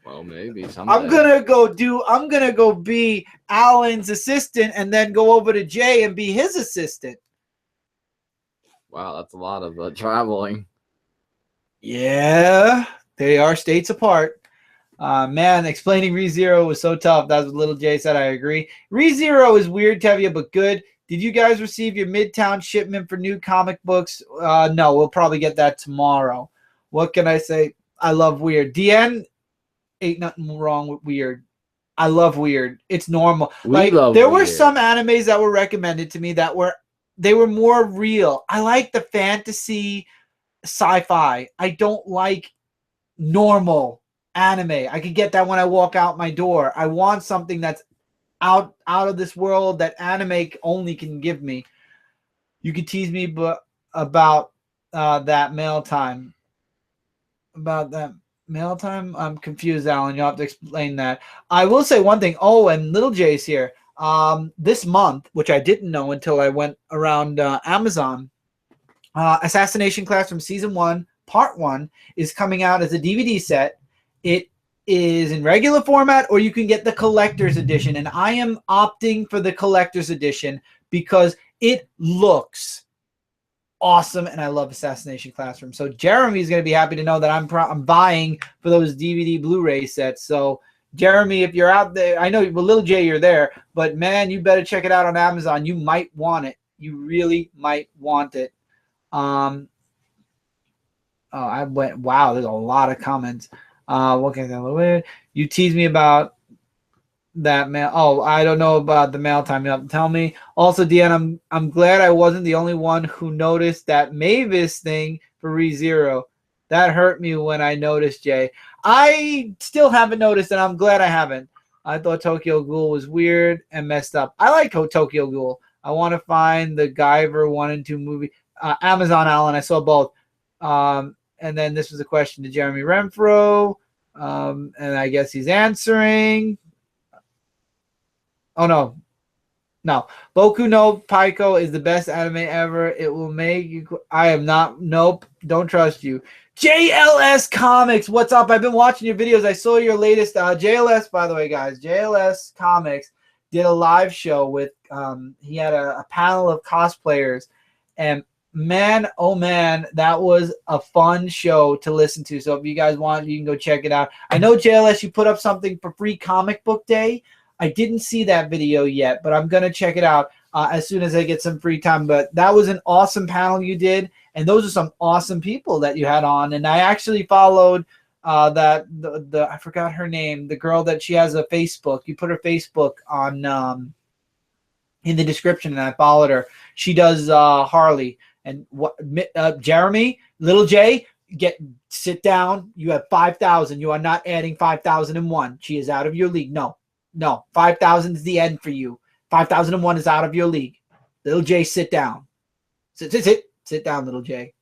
Well, maybe someday. I'm gonna go be Alan's assistant and then go over to Jay and be his assistant. Wow, that's a lot of traveling. Yeah, they are states apart. Man, explaining ReZero was so tough. That's what Little Jay said. I agree. ReZero is weird, Tevye, but good. Did you guys receive your Midtown shipment for new comic books? No, we'll probably get that tomorrow. What can I say? I love weird. DN, ain't nothing wrong with weird. I love weird. It's normal. There were some animes that were recommended to me that were more real. I like the fantasy sci-fi. I don't like normal anime. I could get that when I walk out my door. I want something that's out of this world that anime only can give me. You could tease me about that mail time. About that mail time? I'm confused, Alan. You'll have to explain that. I will say one thing. Oh, and Little J's here. This month, which I didn't know until I went around Amazon, Assassination Class from Season 1, Part 1 is coming out as a DVD set. It is in regular format, or you can get the collector's edition. And I am opting for the collector's edition because it looks awesome, and I love Assassination Classroom. So Jeremy's going to be happy to know that I'm buying for those DVD Blu-ray sets. So Jeremy, if you're out there, I know, well, Lil J, you're there, but man, you better check it out on Amazon. You might want it. You really might want it. Wow, there's a lot of comments. What can I say? You tease me about that mail. Oh, I don't know about the mail time. You have to tell me. Also, Deanna, I'm glad I wasn't the only one who noticed that Mavis thing for ReZero. That hurt me when I noticed, Jay. I still haven't noticed, and I'm glad I haven't. I thought Tokyo Ghoul was weird and messed up. I like Tokyo Ghoul. I want to find the Guyver 1 and 2 movie. Amazon, Alan. I saw both. And then this was a question to Jeremy Renfro. And I guess he's answering. Oh no. No. Boku no Pico is the best anime ever. It will make you. I am not. Nope. Don't trust you. JLS Comics. What's up? I've been watching your videos. I saw your latest. JLS, by the way, guys. JLS Comics did a live show with. He had a panel of cosplayers. And man, oh man, that was a fun show to listen to. So if you guys want, you can go check it out. I know, JLS, you put up something for Free Comic Book Day. I didn't see that video yet, but I'm going to check it out as soon as I get some free time. But that was an awesome panel you did, and those are some awesome people that you had on. And I actually followed the I forgot her name, the girl that she has a Facebook. You put her Facebook on in the description, and I followed her. She does Harley. And what Jeremy, Little J, sit down. You have 5,000. You are not adding 5,001. She is out of your league. No, 5,000 is the end for you. 5,001 is out of your league. Little J, sit down. Sit down, Little J.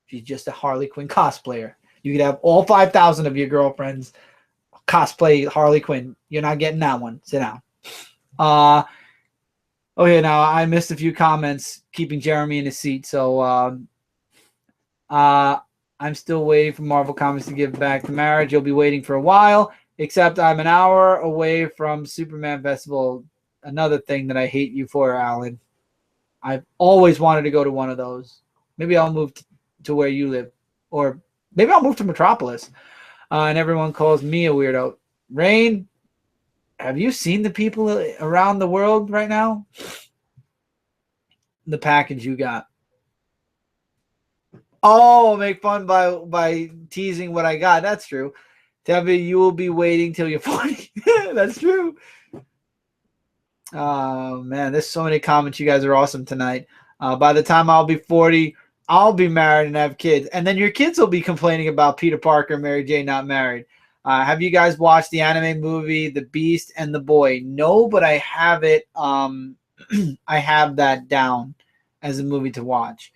She's just a Harley Quinn cosplayer. You could have all 5,000 of your girlfriends cosplay Harley Quinn. You're not getting that one. Sit down. Okay, now I missed a few comments keeping Jeremy in his seat. So I'm still waiting for Marvel Comics to give back the marriage. You'll be waiting for a while, except I'm an hour away from Superman Festival. Another thing that I hate you for, Alan. I've always wanted to go to one of those. Maybe I'll move to where you live. Or maybe I'll move to Metropolis. And everyone calls me a weirdo. Rain, have you seen the people around the world right now? The package you got. Oh, make fun by teasing what I got. That's true. Tell me you will be waiting till you're 40. That's true. Oh, man, there's so many comments. You guys are awesome tonight. By the time I'll be 40, I'll be married and have kids. And then your kids will be complaining about Peter Parker and Mary Jane not married. Have you guys watched the anime movie The Beast and the Boy? No, but I have it. I have that down as a movie to watch.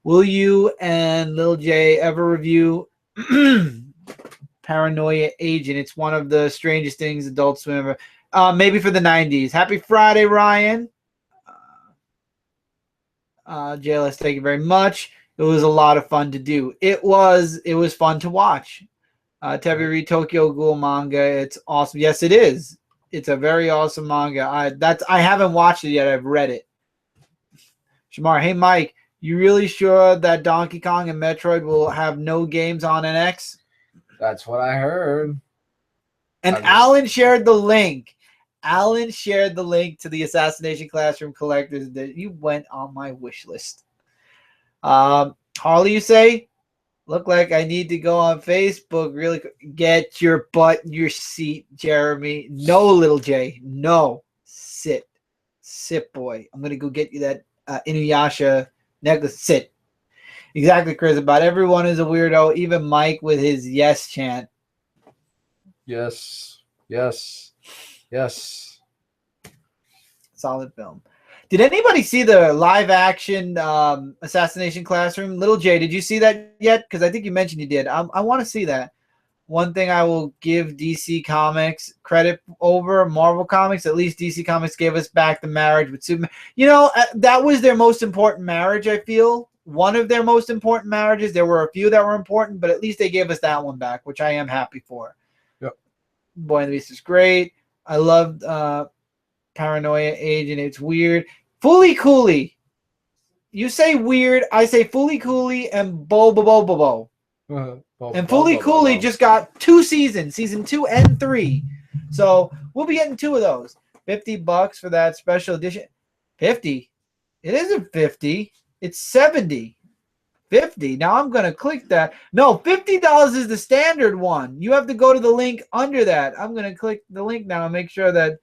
Will you and Lil J ever review Paranoia Agent? It's one of the strangest things Adult Swim ever. Maybe for the 90s. Happy Friday, Ryan. JLS, thank you very much. It was a lot of fun to do. It was fun to watch. Tevi read Tokyo Ghoul manga. It's awesome. Yes, it is. It's a very awesome manga. I haven't watched it yet. I've read it. Shamar, hey Mike, you really sure that Donkey Kong and Metroid will have no games on NX? That's what I heard. And Alan shared the link. Alan shared the link to the Assassination Classroom Collectors that you went on my wish list. Harley, you say? Look like I need to go on Facebook. Really, get your butt in your seat, Jeremy. No, Little J. No. Sit, boy. I'm gonna go get you that Inuyasha necklace. Sit. Exactly, Chris. About everyone is a weirdo. Even Mike with his yes chant. Yes. Solid film. Did anybody see the live action Assassination Classroom? Little J, did you see that yet? Because I think you mentioned you did. I want to see that. One thing I will give DC Comics credit over Marvel Comics. At least DC Comics gave us back the marriage with Superman. You know, that was their most important marriage, I feel. One of their most important marriages. There were a few that were important, but at least they gave us that one back, which I am happy for. Yep. Boy and the Beast is great. I loved Paranoia Agent. It's weird. Fully Cooley. You say weird. I say Fully Cooley and Bo. And Fully Cooley just got 2 seasons, season 2 and 3. So we'll be getting 2 of those. $50 for that special edition. 50. It isn't 50. It's 70. 50. Now I'm going to click that. No, $50 is the standard one. You have to go to the link under that. I'm going to click the link now and make sure that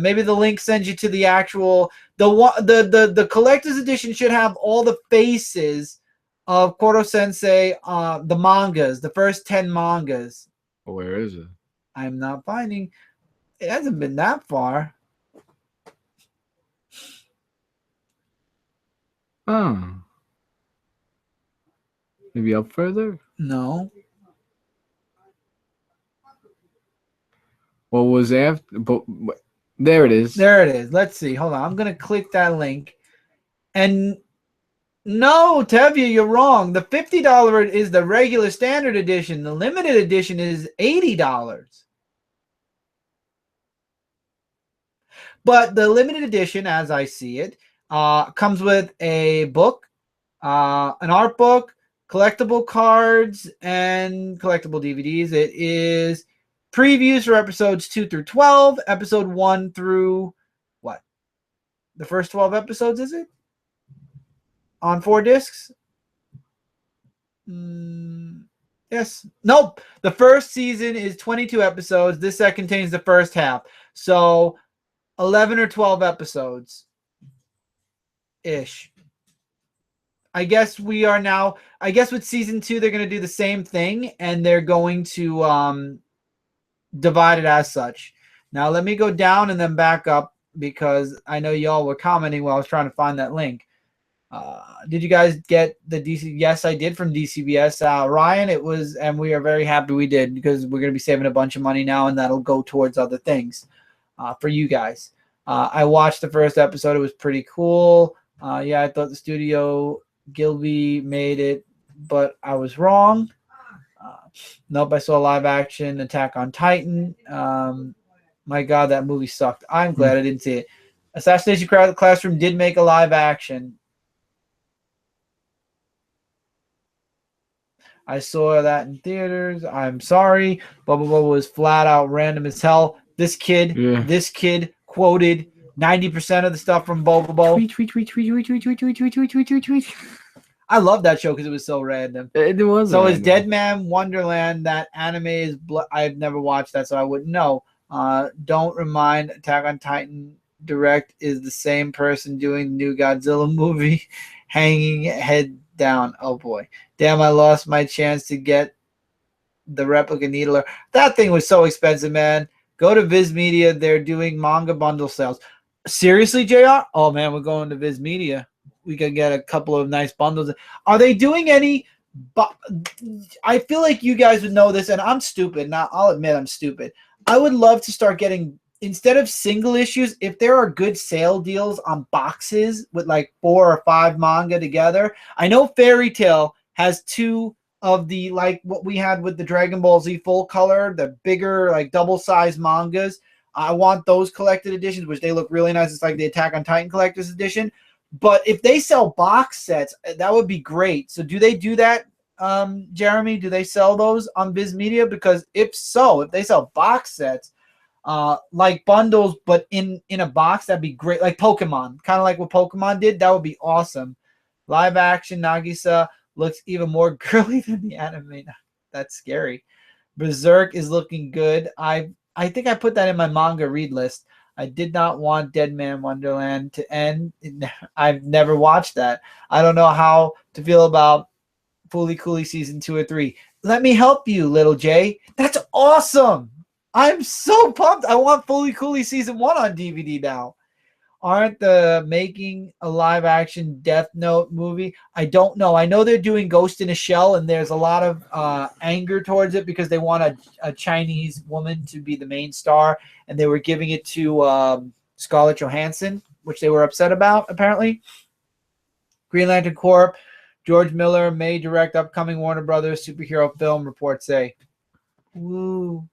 maybe the link sends you to the actual the collector's edition should have all the faces of Koro Sensei, the mangas, the first 10 mangas. Where is it? I'm not finding. It hasn't been that far. Oh. Maybe up further? No. What was after? But there it is. There it is. Let's see. Hold on. I'm going to click that link. And no, Tevye, you're wrong. The $50 is the regular standard edition. The limited edition is $80. But the limited edition, as I see it, comes with a book, an art book, collectible cards, and collectible DVDs. It is previews for episodes 2 through 12, episode 1 through what? The first 12 episodes, is it? On 4 discs? Yes. Nope. The first season is 22 episodes. This set contains the first half. So 11 or 12 episodes ish. I guess we are now, I guess with season 2, they're going to do the same thing, and they're going to divide it as such. Now, let me go down and then back up, because I know y'all were commenting while I was trying to find that link. Did you guys get the DC? Yes, I did, from DCBS. Ryan, it was, and we are very happy we did, because we're going to be saving a bunch of money now, and that'll go towards other things for you guys. I watched the first episode. It was pretty cool. Yeah, I thought the studio Gilby made it, but I was wrong. Nope, I saw live action Attack on Titan. My God, that movie sucked. I'm glad I didn't see it. Assassination Classroom did make a live action. I saw that in theaters. I'm sorry. Blah, blah, blah was flat out random as hell. This kid quoted 90% of the stuff from Bobo. Tweet. I love that show because it was so random. It was. So is Dead Man Wonderland, that anime is I've never watched that, so I wouldn't know. Don't remind Attack on Titan direct is the same person doing the new Godzilla movie, hanging head down. Oh boy. Damn, I lost my chance to get the replica needler. That thing was so expensive, man. Go to Viz Media. They're doing manga bundle sales. Seriously, JR? Oh, man, we're going to Viz Media. We could get a couple of nice bundles. Are they doing any? I feel like you guys would know this, and I'm stupid. Now, I'll admit I'm stupid. I would love to start getting, instead of single issues, if there are good sale deals on boxes with like 4 or 5 manga together. I know Fairy Tail has 2 of the, like what we had with the Dragon Ball Z full color, the bigger, like double-sized mangas. I want those collected editions, which they look really nice. It's like the Attack on Titan collector's edition. But if they sell box sets, that would be great. So do they do that, Jeremy? Do they sell those on Viz Media? Because if so, if they sell box sets, like bundles, but in a box, that'd be great. Like Pokemon, kind of like what Pokemon did. That would be awesome. Live action Nagisa looks even more girly than the anime. That's scary. Berserk is looking good. I think I put that in my manga read list. I did not want Dead Man Wonderland to end. I've never watched that. I don't know how to feel about Fooly Cooly season 2 or 3. Let me help you, little J. That's awesome. I'm so pumped. I want Fooly Cooly season 1 on DVD now. Aren't the making a live action Death Note movie? I don't know. I know they're doing Ghost in a Shell, and there's a lot of anger towards it because they want a Chinese woman to be the main star, and they were giving it to Scarlett Johansson, which they were upset about, apparently. Green Lantern Corp. George Miller may direct upcoming Warner Brothers superhero film, reports say. Woo.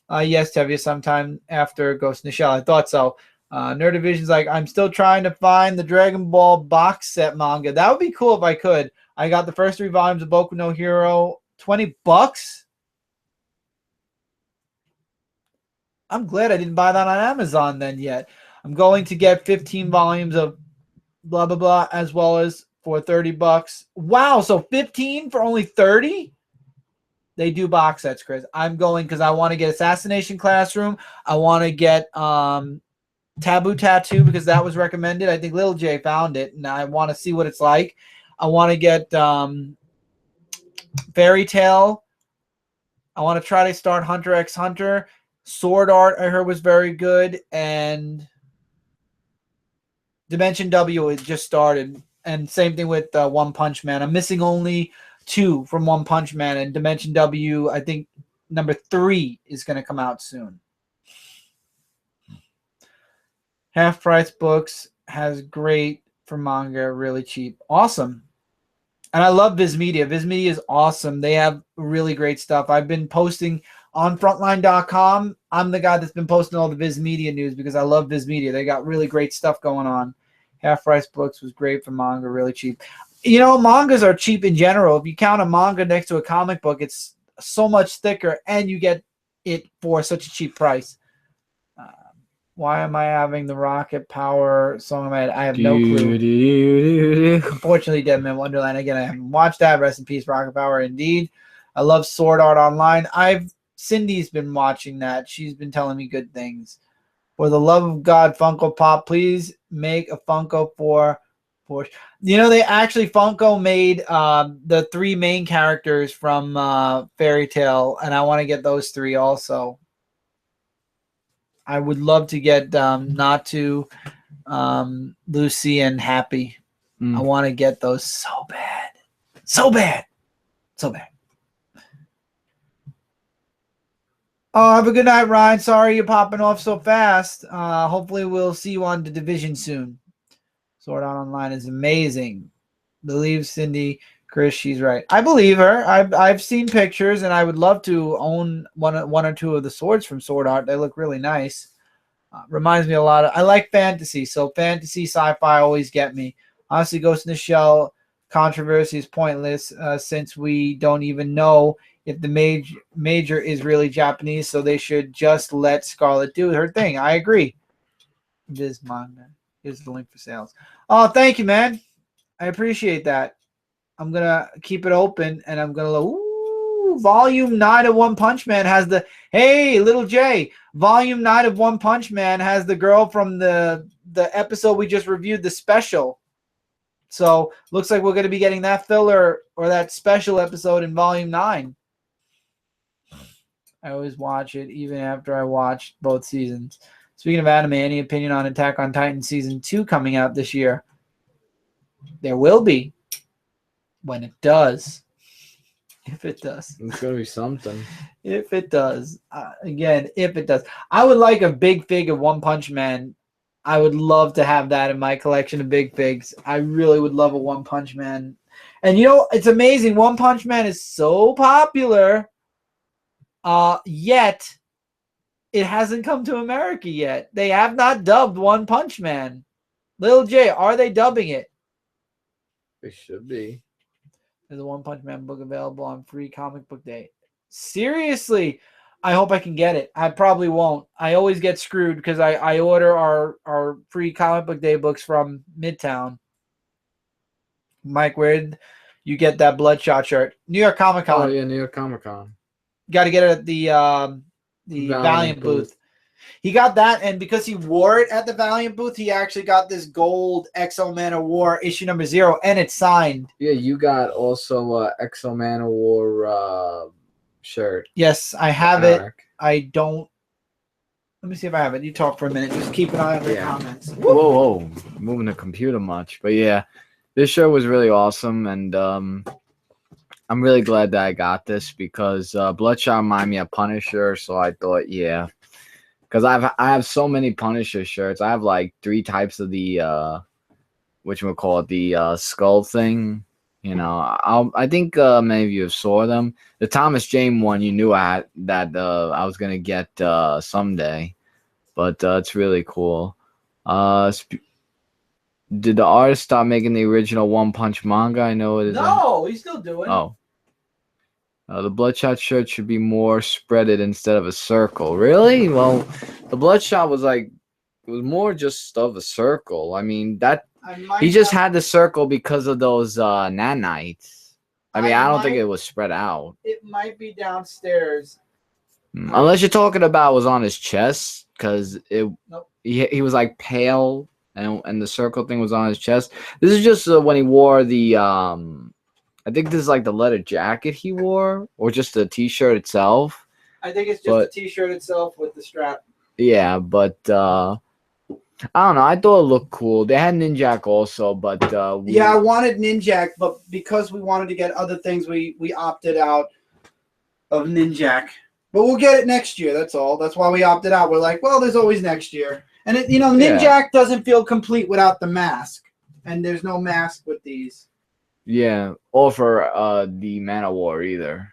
Yes, Tevye, sometime after Ghost in the Shell. I thought so. Nerdivision's like, I'm still trying to find the Dragon Ball box set manga. That would be cool if I could. I got the first 3 volumes of Boku no Hero, $20. I'm glad I didn't buy that on Amazon then yet. I'm going to get 15 volumes of blah, blah, blah, as well as for $30. Wow, so 15 for only 30? They do box sets, Chris. I'm going because I want to get Assassination Classroom. I want to get Taboo Tattoo because that was recommended. I think Little J found it, and I want to see what it's like. I want to get Fairy Tail. I want to try to start Hunter x Hunter. Sword Art, I heard, was very good. And Dimension W, it just started. And same thing with One Punch Man. I'm missing only 2 from One Punch Man, and Dimension W, I think number 3 is going to come out soon. Half Price Books has great for manga, really cheap. Awesome. And I love Viz Media. Viz Media is awesome. They have really great stuff. I've been posting on Frontline.com. I'm the guy that's been posting all the Viz Media news because I love Viz Media. They got really great stuff going on. Half Price Books was great for manga, really cheap. You know, mangas are cheap in general. If you count a manga next to a comic book, it's so much thicker, and you get it for such a cheap price. Why am I having the Rocket Power song in my head? I have no clue. Unfortunately, Dead Man Wonderland. Again, I haven't watched that. Rest in peace, Rocket Power. Indeed. I love Sword Art Online. Cindy's been watching that. She's been telling me good things. For the love of God, Funko Pop, please make a Funko for you know, they actually Funko made the 3 main characters from Fairy Tail, and I want to get those 3 also. I would love to get Natu, Lucy, and Happy. I want to get those so bad. So bad. So bad. Oh, have a good night, Ryan. Sorry you're popping off so fast. Hopefully we'll see you on The Division soon. Sword Art Online is amazing. Believe Cindy, Chris, she's right. I believe her. I've seen pictures, and I would love to own one or 2 of the swords from Sword Art. They look really nice. Reminds me a lot of. I like fantasy, so fantasy, sci-fi always get me. Honestly, Ghost in the Shell controversy is pointless since we don't even know if the major is really Japanese, so they should just let Scarlet do her thing. I agree. This manga. Here's the link for sales. Oh, thank you, man. I appreciate that. I'm going to keep it open, and I'm going to look. Ooh, Volume 9 of One Punch Man has the... Hey, Little J. Volume 9 of One Punch Man has the girl from the episode we just reviewed, the special. So, looks like we're going to be getting that filler or that special episode in Volume 9. I always watch it, even after I watched both seasons. Speaking of anime, any opinion on Attack on Titan Season 2 coming out this year? There will be. When it does. If it does. It's going to be something. If it does. Again, if it does. I would like a big fig of One Punch Man. I would love to have that in my collection of big figs. I really would love a One Punch Man. And you know, it's amazing. One Punch Man is so popular. Yet it hasn't come to America yet. They have not dubbed One Punch Man. Lil J, are they dubbing it? They should be. There's a One Punch Man book available on Free Comic Book Day. Seriously, I hope I can get it. I probably won't. I always get screwed because I order our Free Comic Book Day books from Midtown. Mike, where did you get that Bloodshot shirt? New York Comic Con. Oh, yeah, New York Comic Con. Got to get it at the Valiant booth. He got that, and because he wore it at the Valiant booth, he actually got this gold Exo Man of War issue number 0, and it's signed. Yeah, you got also Exo Man of War shirt. Yes, I have it. I don't. Let me see if I have it. You talk for a minute. Just keep an eye on the comments. Whoa. Moving the computer much. But yeah, this show was really awesome, and I'm really glad that I got this because Bloodshot reminded me of Punisher, so I thought, yeah. Because I have so many Punisher shirts. I have like 3 types of the the skull thing. You know, I think many of you saw them. The Thomas Jane one, you knew I was gonna get someday, but it's really cool. Did the artist stop making the original One Punch manga? I know it is. No, he's still doing. Oh. The Bloodshot shirt should be more spreaded instead of a circle. Really? Well, the Bloodshot was more just of a circle. I mean, he just had the circle because of those nanites. I mean, I don't think it was spread out. It might be downstairs. Unless you're talking about was on his chest, because Nope. he was like pale, and the circle thing was on his chest. This is just when he wore the I think this is like the leather jacket he wore, or just the T-shirt itself. I think it's just the T-shirt itself with the strap. Yeah, but I don't know. I thought it looked cool. They had Ninjak also, but Yeah, I wanted Ninjak, but because we wanted to get other things, we opted out of Ninjak. But we'll get it next year. That's all. That's why we opted out. We're like, well, there's always next year. And Ninjak doesn't feel complete without the mask, and there's no mask with these. Yeah, or for the Man of War either.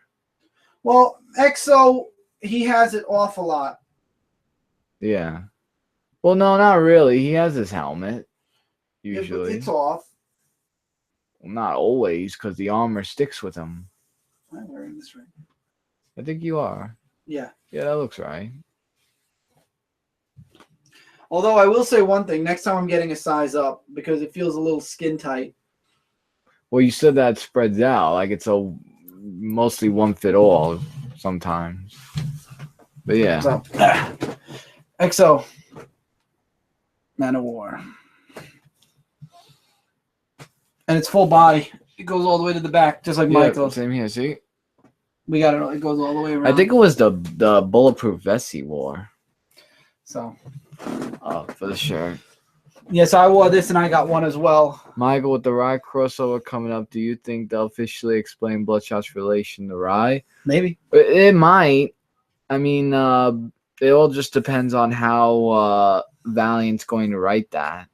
Well, Exo, he has it off a lot. Yeah. Well, no, not really. He has his helmet usually. It's off. Well, not always, because the armor sticks with him. I'm wearing this right now. I think you are. Yeah. Yeah, that looks right. Although I will say one thing, next time I'm getting a size up because it feels a little skin tight. Well, you said that spreads out. Like it's a mostly one fit all sometimes. But yeah. So, Exo. Man of War. And it's full body. It goes all the way to the back, just like Michael's. Same here, see? We got it. It goes all the way around. I think it was the bulletproof vest he wore. So. Oh, for the shirt. Yes, I wore this and I got one as well. Michael, with the Rye crossover coming up, do you think they'll officially explain Bloodshot's relation to Rye? Maybe. It might. I mean, it all just depends on how Valiant's going to write that.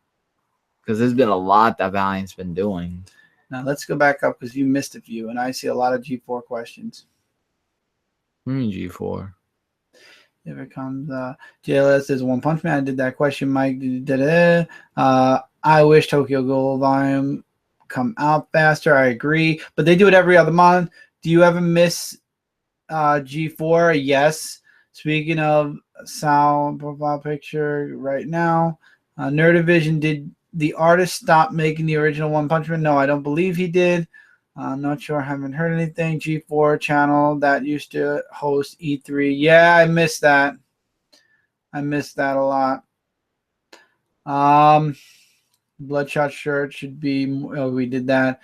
Because there's been a lot that Valiant's been doing. Now, let's go back up because you missed a few, and I see a lot of G4 questions. What do you mean G4? If it comes, JLS says One Punch Man. I did that question, Mike. I wish Tokyo Ghoul volume come out faster. I agree, but they do it every other month. Do you ever miss G4? Yes. Speaking of sound profile picture right now, Nerdivision, did the artist stop making the original One Punch Man? No, I don't believe he did. I'm not sure. I haven't heard anything. G4 channel that used to host E3. Yeah, I missed that. I missed that a lot. Bloodshot shirt should be. Oh, we did that.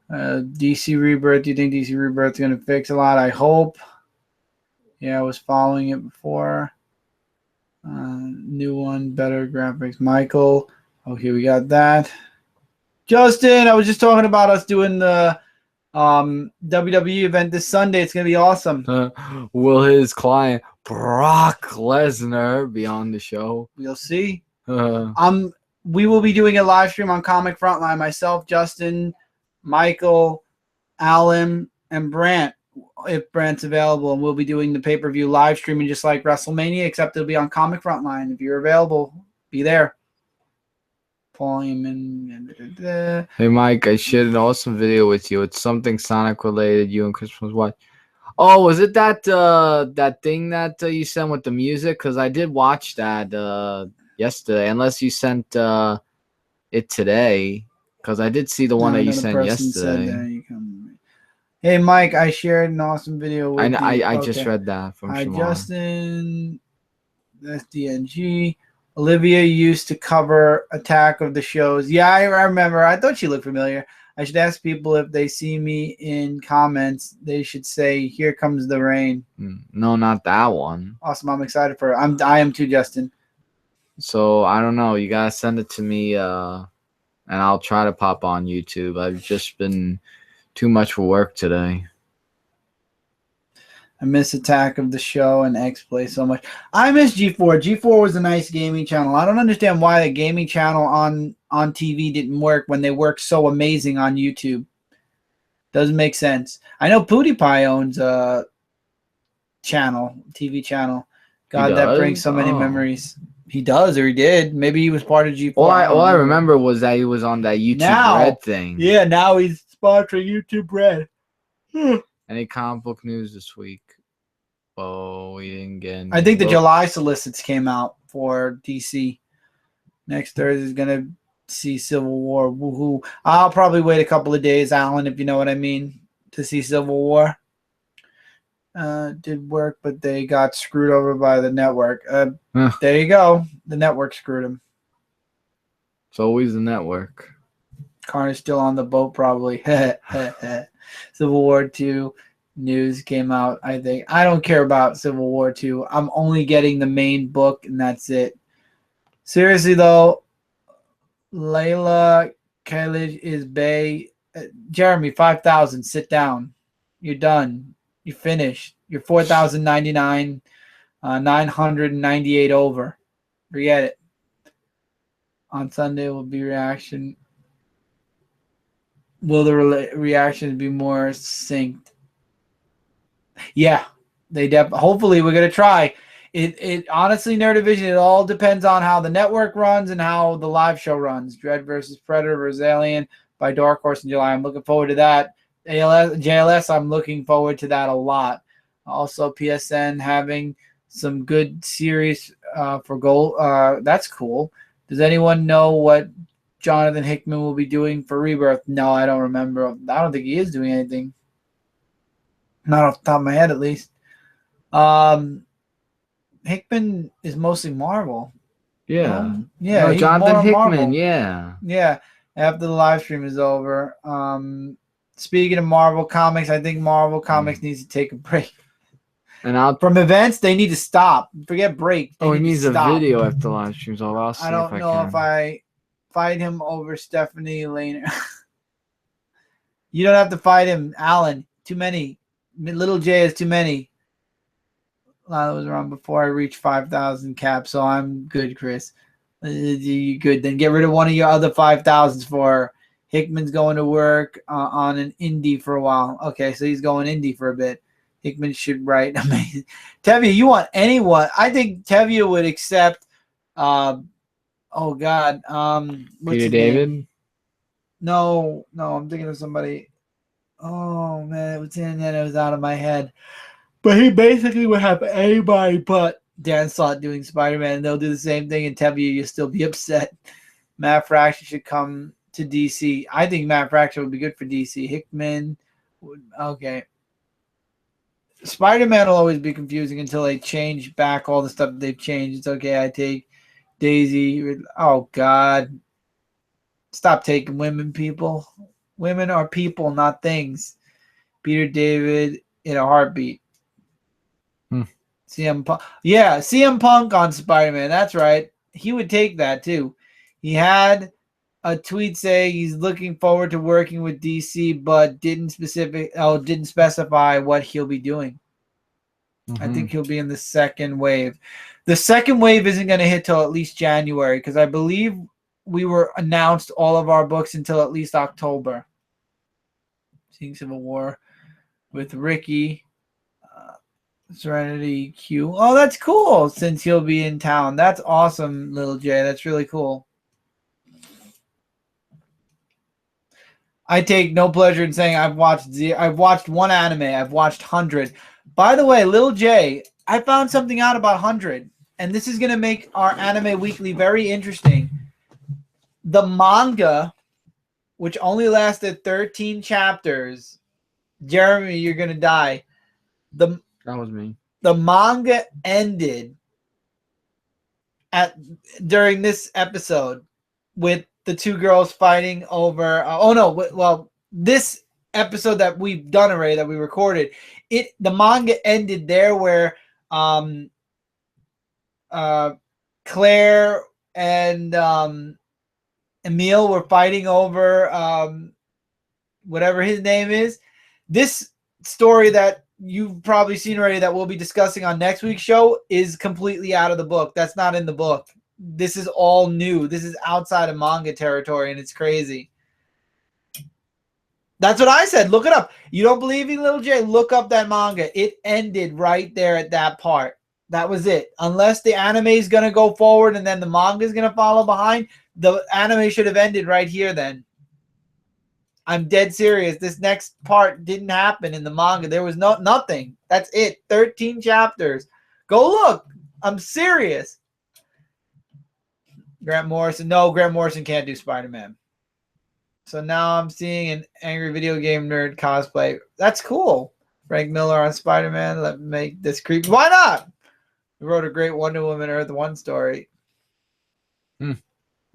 DC Rebirth. Do you think DC Rebirth is going to fix a lot? I hope. Yeah, I was following it before. New one, better graphics. Michael. Okay, we got that. Justin, I was just talking about us doing the WWE event this Sunday. It's going to be awesome. Will his client Brock Lesnar be on the show? We'll see. We will be doing a live stream on Comic Frontline. Myself, Justin, Michael, Alan, and Brant, if Brant's available. And we'll be doing the pay-per-view live streaming just like WrestleMania, except it'll be on Comic Frontline. If you're available, be there. Hey Mike, I shared an awesome video with you. It's something Sonic related. You and Christmas watch. Oh, was it that that thing that you sent with the music? Because I did watch that yesterday. Unless you sent it today, because I did see the one that you sent yesterday. Hey Mike, I shared an awesome video with you. I just read that from Shimon. Justin, SDNG. Olivia used to cover Attack of the Shows. Yeah, I remember. I thought she looked familiar. I should ask people if they see me in comments. They should say, "Here comes the rain." No, not that one. Awesome. I'm excited for her. I am too, Justin. So I don't know. You gotta send it to me, and I'll try to pop on YouTube. I've just been too much for work today. I miss Attack of the Show and X-Play so much. I miss G4. G4 was a nice gaming channel. I don't understand why the gaming channel on TV didn't work when they worked so amazing on YouTube. Doesn't make sense. I know PewDiePie owns a TV channel. God, that brings so many memories. He does, or he did. Maybe he was part of G4. All I remember was that he was on that YouTube Red thing. Yeah, now he's sponsoring YouTube Red. Any comic book news this week? Oh, we didn't get any. I think the July solicits came out for DC. Next Thursday is going to see Civil War. Woohoo. I'll probably wait a couple of days, Alan, if you know what I mean, to see Civil War. Did work, but they got screwed over by the network. There you go. The network screwed them. It's always the network. Carter's still on the boat, probably. Civil War 2 news came out, I think. I don't care about Civil War 2. I'm only getting the main book, and that's it. Seriously, though, Layla Khalid is Bay. Jeremy, 5,000. Sit down. You're done. You finished. You're 4,099, 998 over. Forget it. On Sunday will be reaction. Will the reactions be more synced? Yeah, hopefully we're gonna try. It honestly, Nerd Division, it all depends on how the network runs and how the live show runs. Dread versus Predator versus Alien by Dark Horse in July. I'm looking forward to that. JLS, I'm looking forward to that a lot. Also, PSN having some good series for gold. That's cool. Does anyone know what Jonathan Hickman will be doing for Rebirth? No, I don't remember. I don't think he is doing anything. Not off the top of my head, at least. Hickman is mostly Marvel. Yeah. Yeah. No, Jonathan Hickman. Marvel. Yeah. Yeah. After the live stream is over. Speaking of Marvel Comics, I think Marvel Comics needs to take a break. And from events, they need to stop. Forget break. He needs a video after the live stream, so I'll see I don't know can. if I fight him over Stephanie Laner. You don't have to fight him, Alan. Too many. Little J is too many. Lila was wrong before I reached 5,000 cap, so I'm good, Chris. You good? Then get rid of one of your other 5,000s for her. Hickman's going to work on an indie for a while. Okay, so he's going indie for a bit. Hickman should write amazing. Tevye, you want anyone? I think Tevye would accept. Oh God, what's Peter David? Name? No, I'm thinking of somebody. Oh man, it was in there. It was out of my head. But he basically would have anybody but Dan Slott doing Spider-Man, and they'll do the same thing. And Tevye, you'll still be upset. Matt Fraction should come to DC. I think Matt Fraction would be good for DC. Hickman, okay. Spider-Man will always be confusing until they change back all the stuff that they've changed. It's okay. I take Daisy. Oh God, stop taking women, people. Women are people, not things. Peter David in a heartbeat. CM Punk. Yeah, CM Punk on Spider-Man. That's right. He would take that too. He had a tweet saying he's looking forward to working with DC, but didn't specify what he'll be doing. I think he'll be in the second wave. The second wave isn't going to hit till at least January, because I believe we were announced all of our books until at least October. Seeing Civil War with Ricky. Serenity Q. Oh, that's cool, since he'll be in town. That's awesome, Little J. That's really cool. I take no pleasure in saying I've watched one anime. I've watched 100. By the way, Little J, I found something out about 100, and this is going to make our Anime Weekly very interesting. The manga, which only lasted 13 chapters, Jeremy, you're going to die. That was me. The manga ended during this episode with the two girls fighting over. This episode that we've done already, that we recorded, the manga ended there where Claire and Emile were fighting over whatever his name is. This story that you've probably seen already, that we'll be discussing on next week's show, is completely out of the book. That's not in the book. This is all new. This is outside of manga territory, and it's crazy. That's what I said. Look it up. You don't believe me, Little J? Look up that manga. It ended right there at that part. That was it. Unless the anime is going to go forward and then the manga is going to follow behind, the anime should have ended right here then. I'm dead serious. This next part didn't happen in the manga. There was nothing. That's it. 13 chapters. Go look. I'm serious. Grant Morrison. No, Grant Morrison can't do Spider-Man. So now I'm seeing an angry video game nerd cosplay. That's cool. Frank Miller on Spider-Man. Let me make this creepy. Why not? He wrote a great Wonder Woman Earth 1 story.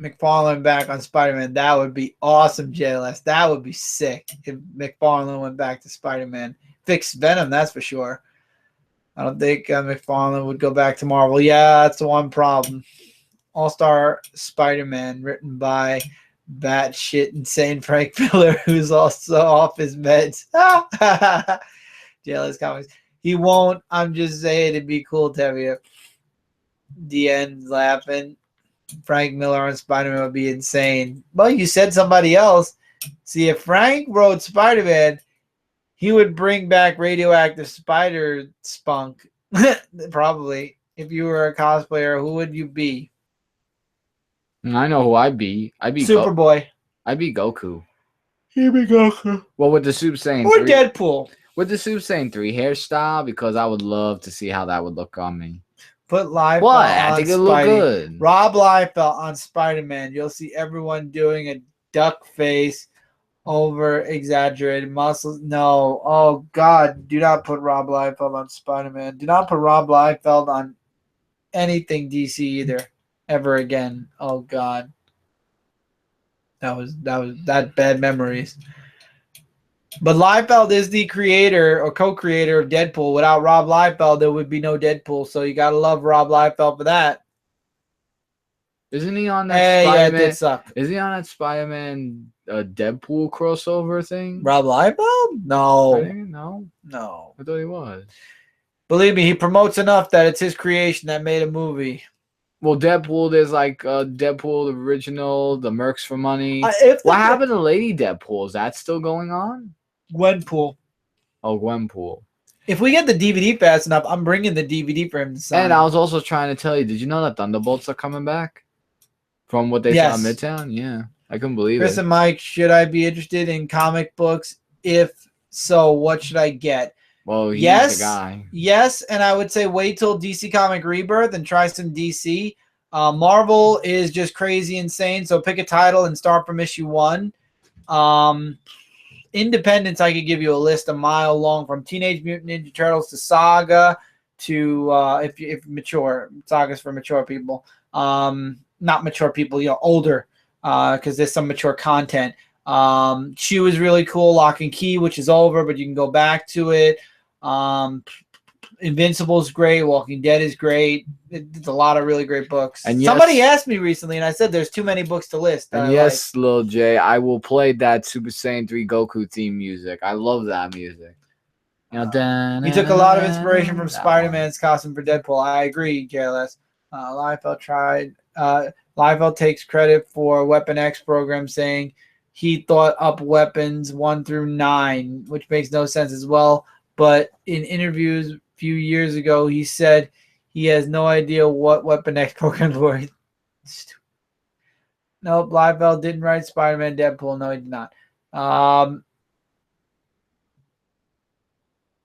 McFarlane back on Spider-Man. That would be awesome, JLS. That would be sick if McFarlane went back to Spider-Man. Fix Venom, that's for sure. I don't think McFarlane would go back to Marvel. Yeah, that's the one problem. All-Star Spider-Man, written by batshit insane Frank Miller, who's also off his meds. JLS Comics. He won't. I'm just saying it'd be cool to have you. DN's laughing. Frank Miller on Spider-Man would be insane. Well, you said somebody else. See, if Frank wrote Spider-Man, he would bring back radioactive spider spunk. Probably. If you were a cosplayer, who would you be? I know who I'd be. I'd be Superboy. I'd be Goku. He'd be Goku. Well, with the Super Saiyan Or 3, Deadpool. with the Super Saiyan 3 hairstyle, because I would love to see how that would look on me. Put Liefeld What? on I think it Spidey. look good. Rob Liefeld on Spider-Man. You'll see everyone doing a duck face, over exaggerated muscles. No. Oh, God. Do not put Rob Liefeld on Spider-Man. Do not put Rob Liefeld on anything DC either. Ever again. Oh, God. That bad memories. But Liefeld is the creator or co-creator of Deadpool. Without Rob Liefeld, there would be no Deadpool. So you gotta love Rob Liefeld for that. Isn't he on that Hey, yeah, it Spider-Man? did suck. Is he on that Spider-Man Deadpool crossover thing? Rob Liefeld? No. No. No. I thought he was. Believe me, he promotes enough that it's his creation that made a movie. Well, Deadpool, there's like Deadpool the original, the Mercs for Money. What happened to Lady Deadpool? Is that still going on? Gwenpool. Oh, Gwenpool. If we get the DVD fast enough, I'm bringing the DVD for him to sign. And I was also trying to tell you, did you know that Thunderbolts are coming back? From what they saw in Midtown? Yeah. I couldn't believe Chris it. and Mike, should I be interested in comic books? If so, what should I get? Well, he's the guy. Yes, and I would say wait till DC Comic Rebirth and try some DC. Marvel is just crazy insane, so pick a title and start from issue 1. Independence, I could give you a list a mile long, from Teenage Mutant Ninja Turtles to Saga to if mature. Saga's for mature people. Not mature people, older, because there's some mature content. Chew is really cool. Lock and Key, which is over, but you can go back to it. Invincible is great. Walking Dead is great. It's a lot of really great books. And somebody asked me recently, and I said there's too many books to list. And yes, Lil J, I will play that Super Saiyan 3 Goku theme music. I love that music. He took a lot of inspiration from Spider-Man's costume for Deadpool. I agree, JLS. Liefeld takes credit for Weapon X program, saying he thought up weapons 1 through 9, which makes no sense as well. But in interviews a few years ago, he said he has no idea what Weapon X programs were. Nope, Liefeld didn't write Spider-Man Deadpool. No, he did not.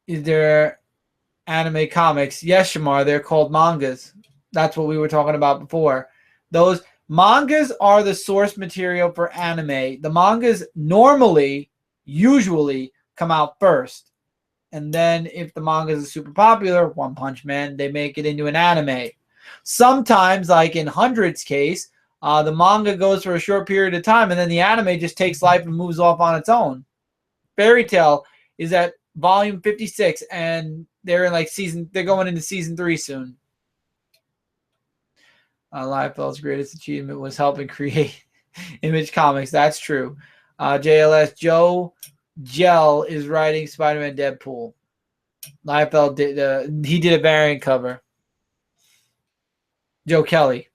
Is there anime comics? Yes, Shamar. They're called mangas. That's what we were talking about before. Those mangas are the source material for anime. The mangas usually come out first. And then if the mangas are super popular, One Punch Man, they make it into an anime. Sometimes, like in Hundred's case, the manga goes for a short period of time, and then the anime just takes life and moves off on its own. Fairy Tail is at volume 56, and they're in they're going into season 3 soon. Liefeld's greatest achievement was helping create Image Comics. That's true. JLS Joe Gel is writing Spider-Man Deadpool. Liefeld did he did a variant cover. Joe Kelly.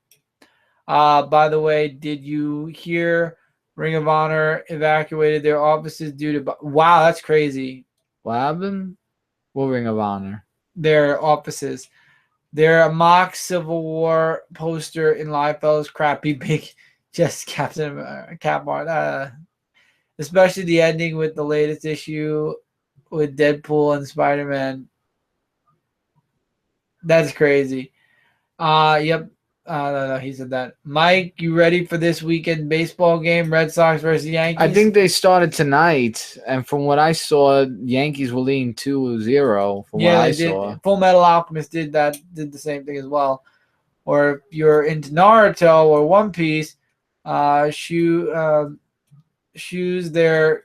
By the way, did you hear Ring of Honor evacuated their offices due to... Wow, that's crazy. What happened? What Ring of Honor? Their offices. They're a mock Civil War poster in Liefeld's crappy big just Captain Cap art. Especially the ending with the latest issue with Deadpool and Spider-Man. That's crazy. Yep. No, he said that. Mike, you ready for this weekend baseball game? Red Sox versus Yankees? I think they started tonight, and from what I saw, Yankees were leading 2-0. From what I saw, Full Metal Alchemist did the same thing as well. Or if you're into Naruto or One Piece, shows their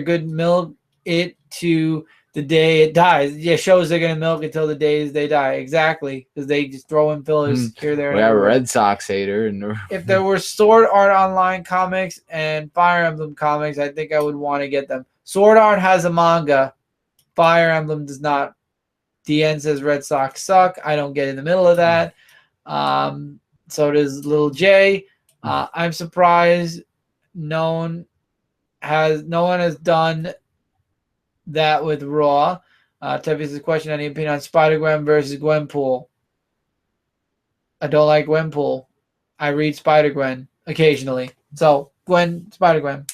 good milk it to the day it dies. Yeah, shows they're gonna milk until the days they die. Exactly, because they just throw in fillers here, there, We and have a everywhere. Red Sox hater. And If there were Sword Art Online comics and Fire Emblem comics, I think I would want to get them. Sword Art has a manga. Fire Emblem does not. DN says Red Sox suck. I don't get in the middle of that. So does Little J. I'm surprised no one has done that with Raw. Tevi's question: any opinion on Spider-Gwen versus Gwenpool? I don't like Gwenpool. I read Spider-Gwen occasionally. So Spider-Gwen.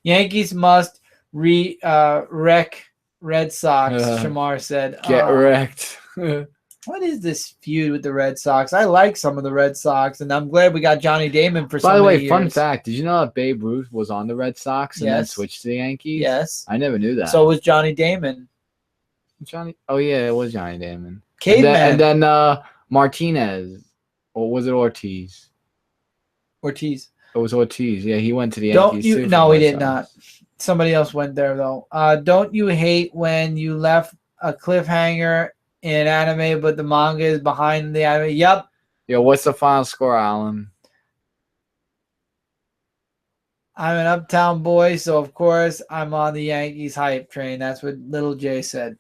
Yankees must wreck Red Sox, Shamar said. Get wrecked. What is this feud with the Red Sox? I like some of the Red Sox, and I'm glad we got Johnny Damon for By the way, years. fun fact: did you know that Babe Ruth was on the Red Sox and then Yes. switched to the Yankees? Yes. I never knew that. So was Johnny Damon. Oh yeah, it was Johnny Damon. Caveman. And then Martinez, or was it Ortiz? Ortiz. It was Ortiz. Yeah, he went to the Yankees too. No, he did not. Somebody else went there though. Don't you hate when you left a cliffhanger in anime, but the manga is behind the anime? Yep. Yo, what's the final score, Alan? I'm an uptown boy, so of course I'm on the Yankees hype train. That's what Little J said.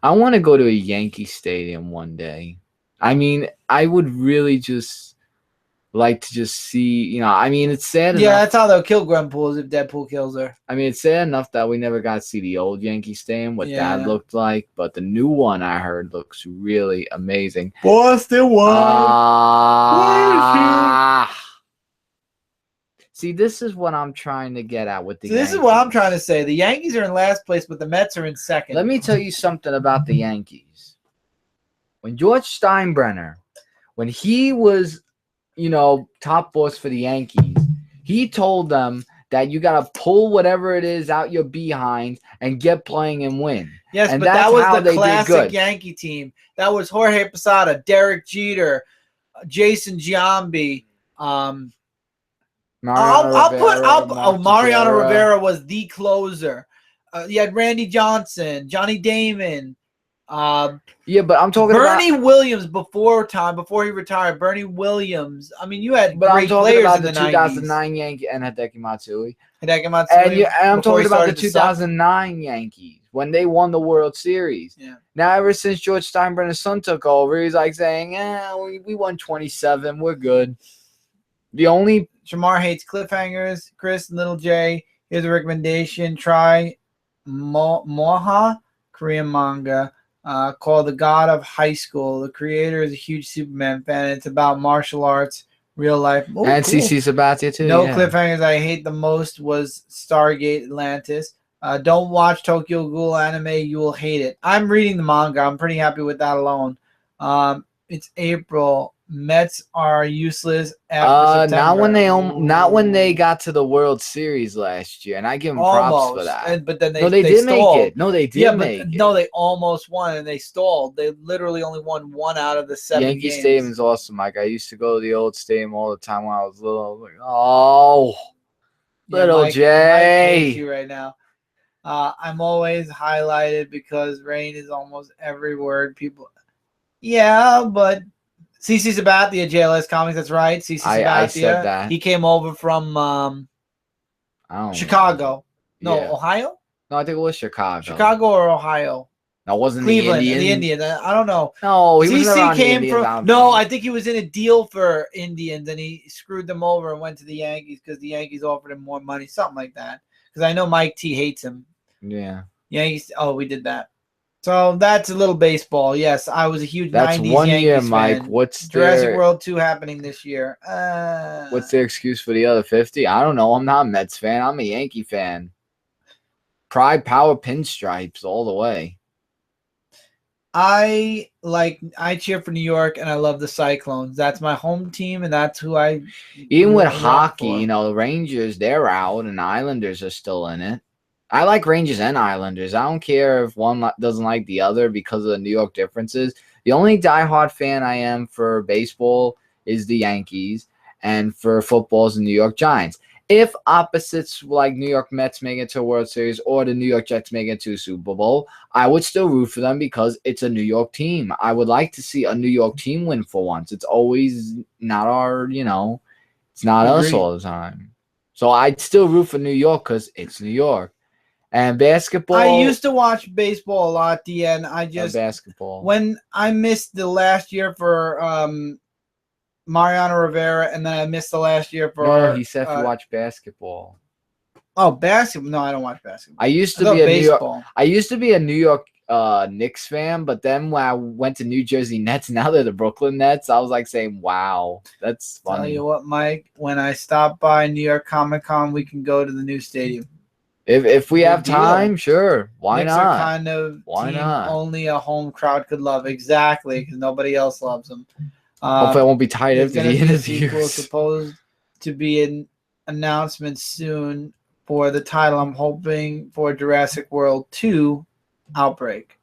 I want to go to a Yankee stadium one day. I mean, I would really just like to just see, I mean, it's sad Yeah, enough. that's how they'll kill Gwenpool if Deadpool kills her. I mean, it's sad enough that we never got to see the old Yankee Stadium, what that looked like, but the new one I heard looks really amazing. Boston won. See, this is what I'm trying to get at with the Yankees. This is what I'm trying to say. The Yankees are in last place, but the Mets are in second. Let me tell you something about the Yankees. When George Steinbrenner, when he was, top boss for the Yankees, he told them that you got to pull whatever it is out your behind and get playing and win. Yes, and but that was the classic Yankee team. That was Jorge Posada, Derek Jeter, Jason Giambi. Mariano Rivera was the closer. You had Randy Johnson, Johnny Damon. Yeah, but I'm talking Bernie Williams before he retired. Bernie Williams. I mean, you had but great I'm talking players about in the 2009 Yankee and Hideki Matsui. And I'm talking about the 2009 Yankees when they won the World Series. Yeah. Now, ever since George Steinbrenner's son took over, he's like saying, we won 27. We're good. The only... Shamar hates cliffhangers. Chris, Little J, here's a recommendation. Try Moha, Korean manga, called The God of High School. The creator is a huge Superman fan. It's about martial arts, real life. Ooh, and cool. CC Sabathia, too. No cliffhangers I hate the most was Stargate Atlantis. Don't watch Tokyo Ghoul anime. You will hate it. I'm reading the manga. I'm pretty happy with that alone. It's April. Mets are useless after September. Not when they got to the World Series last year, and I give them props for that. But then they did stalled. make it. No, they did make it. No, they almost won, and they stalled. They literally only won 1 out of the 7 Yankee games. Stadium is awesome, Mike. I used to go to the old stadium all the time when I was little. I was like, oh, Little Mike, J. Mike hates you right now. I'm always highlighted because rain is almost every word. People, yeah, but CC Sabathia, JLS Comics. That's right, CC Sabathia. I said that. He came over from Chicago. No, Yeah. Ohio. No, I think it was Chicago. Chicago or Ohio. No, it wasn't Cleveland, the Indians. I don't know. No, he was around came the Indians. from. No, I think he was in a deal for Indians, and he screwed them over and went to the Yankees because the Yankees offered him more money, something like that. Because I know Mike T hates him. Yeah. Yankees. Oh, we did that. So that's a little baseball. Yes, I was a huge 90s 1 Yankees year, fan. Mike. What's Jurassic World 2 happening this year? What's their excuse for the other 50? I don't know. I'm not a Mets fan. I'm a Yankee fan. Pride, power, pinstripes all the way. I cheer for New York, and I love the Cyclones. That's my home team, and that's who I. Even with hockey, the Rangers, they're out, and the Islanders are still in it. I like Rangers and Islanders. I don't care if one doesn't like the other because of the New York differences. The only diehard fan I am for baseball is the Yankees, and for football is the New York Giants. if opposites like New York Mets make it to a World Series or the New York Jets make it to a Super Bowl, I would still root for them because it's a New York team. I would like to see a New York team win for once. It's always not our, it's not us Agreed. all the time. So I'd still root for New York because it's New York. And basketball. I used to watch baseball a lot, DN. Basketball. When I missed the last year for Mariano Rivera, and then I missed the last year for. No, he said to watch basketball. Oh, basketball! No, I don't watch basketball. I used to be a New York Knicks fan, but then when I went to New Jersey Nets, now they're the Brooklyn Nets. I was like saying, "Wow, that's funny." Tell you what, Mike. When I stop by New York Comic Con, we can go to the new stadium. If we have time, sure. Why Knicks not? Are kind of Why team not? Only a home crowd could love. Exactly, because nobody else loves them. Hopefully, I won't be tired after the interviews. Supposed to be an announcement soon for the title. I'm hoping for Jurassic World 2 Outbreak.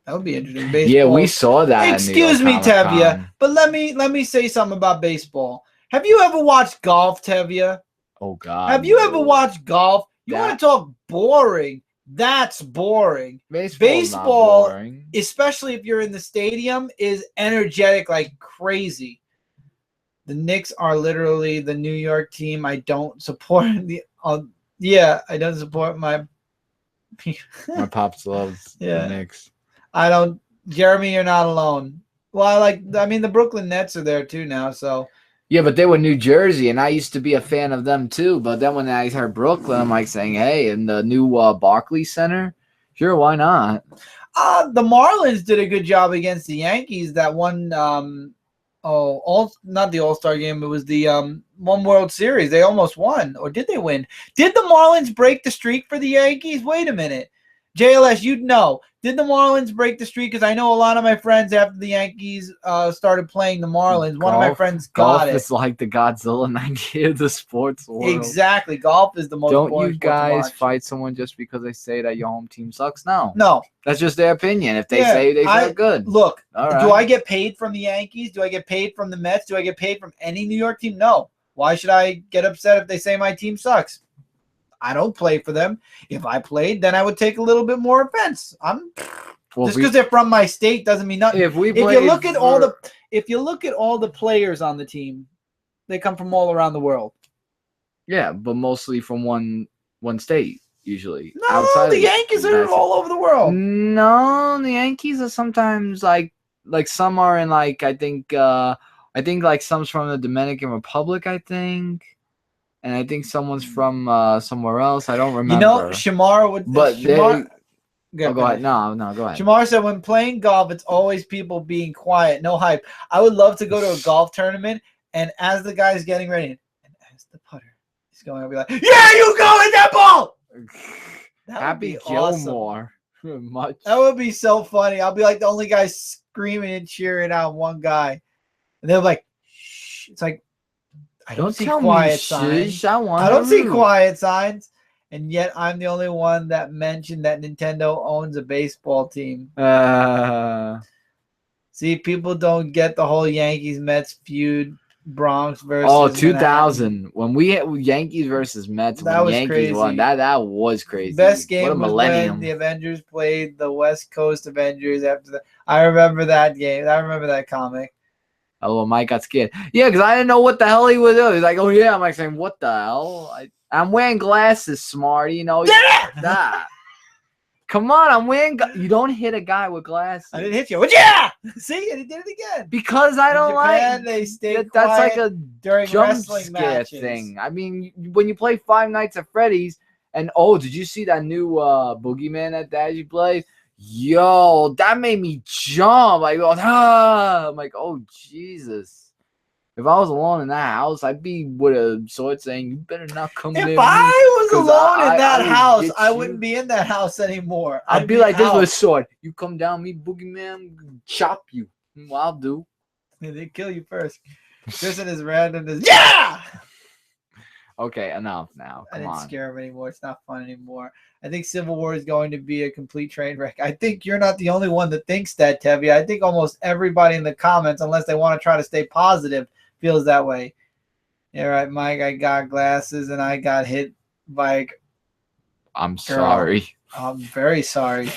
That would be interesting. Baseball. Yeah, we saw that. Excuse me, Tevya, but let me say something about baseball. Have you ever watched golf, Tevya? Oh God. Have you ever watched golf? You want to talk boring? That's boring. Baseball, boring. Especially if you're in the stadium, is energetic like crazy. The Knicks are literally the New York team. I don't support the. I don't support my. My pops loves the Knicks. I don't. Jeremy, you're not alone. Well, the Brooklyn Nets are there too now, so. Yeah, but they were New Jersey, and I used to be a fan of them too. But then when I heard Brooklyn, I'm like saying, hey, in the new Barclays Center, sure, why not? The Marlins did a good job against the Yankees. That one, not the All-Star game. It was the one World Series. They almost won, or did they win? Did the Marlins break the streak for the Yankees? Wait a minute. JLS, you'd know. Did the Marlins break the streak? Because I know a lot of my friends after the Yankees started playing the Marlins. One of my friends got it. Golf is like the Godzilla 90 of the sports world. Exactly. Golf is the most Don't you guys fight someone just because they say that your home team sucks? No. No. That's just their opinion. If they say they suck, good. Look, do I get paid from the Yankees? Do I get paid from the Mets? Do I get paid from any New York team? No. Why should I get upset if they say my team sucks? I don't play for them. If I played, then I would take a little bit more offense. Just because they're from my state doesn't mean nothing. If you look at all the players on the team, they come from all around the world. Yeah, but mostly from one state usually. No, the Yankees are all over the world. No, the Yankees are sometimes like some are in I think like some's from the Dominican Republic, I think. And I think someone's from somewhere else. I don't remember. Shamar would. But go ahead. No, go ahead. Shamar said, when playing golf, it's always people being quiet, no hype. I would love to go to a golf tournament, and as the guy's getting ready, and as the putter is going, I'll be like, yeah, you go with that ball! Happy Gilmore. Much. That would be so funny. I'll be like the only guy screaming and cheering out one guy. And they're like, shh. It's like, I don't see quiet signs. I don't see quiet signs. And yet I'm the only one that mentioned that Nintendo owns a baseball team. See, people don't get the whole Yankees-Mets feud. Bronx versus 2000 when we had Yankees versus Mets. That was Yankees crazy. Won. That was crazy. Best game was when the Avengers played the West Coast Avengers after that. I remember that game. I remember that comic. Oh, well, Mike got scared. Yeah, because I didn't know what the hell he was doing. He's like, oh, yeah. I'm like saying, what the hell? I'm wearing glasses, smart. That. Come on, I'm wearing. You don't hit a guy with glasses. I didn't hit you. Yeah! See, and he did it again. Because I don't like. They stay quiet that's like a during jump wrestling scare matches. thing. I mean, when you play Five Nights at Freddy's, and did you see that new Boogeyman that Daddy played? Yo, that made me jump. I go, I'm like, oh Jesus. If I was alone in that house, I'd be with a sword saying, you better not come near me. If I was alone in that house, I wouldn't be in that house anymore. I'd be like this with a sword. You come down me, boogeyman, chop you. Well, I'll do. They kill you first. This is random. Yeah! Okay, enough now. I didn't scare him anymore. It's not fun anymore. I think Civil War is going to be a complete train wreck. I think you're not the only one that thinks that, Tevye. I think almost everybody in the comments, unless they want to try to stay positive, feels that way. Yeah, right, Mike. I got glasses and I got hit by a I'm girl. sorry. I'm very sorry.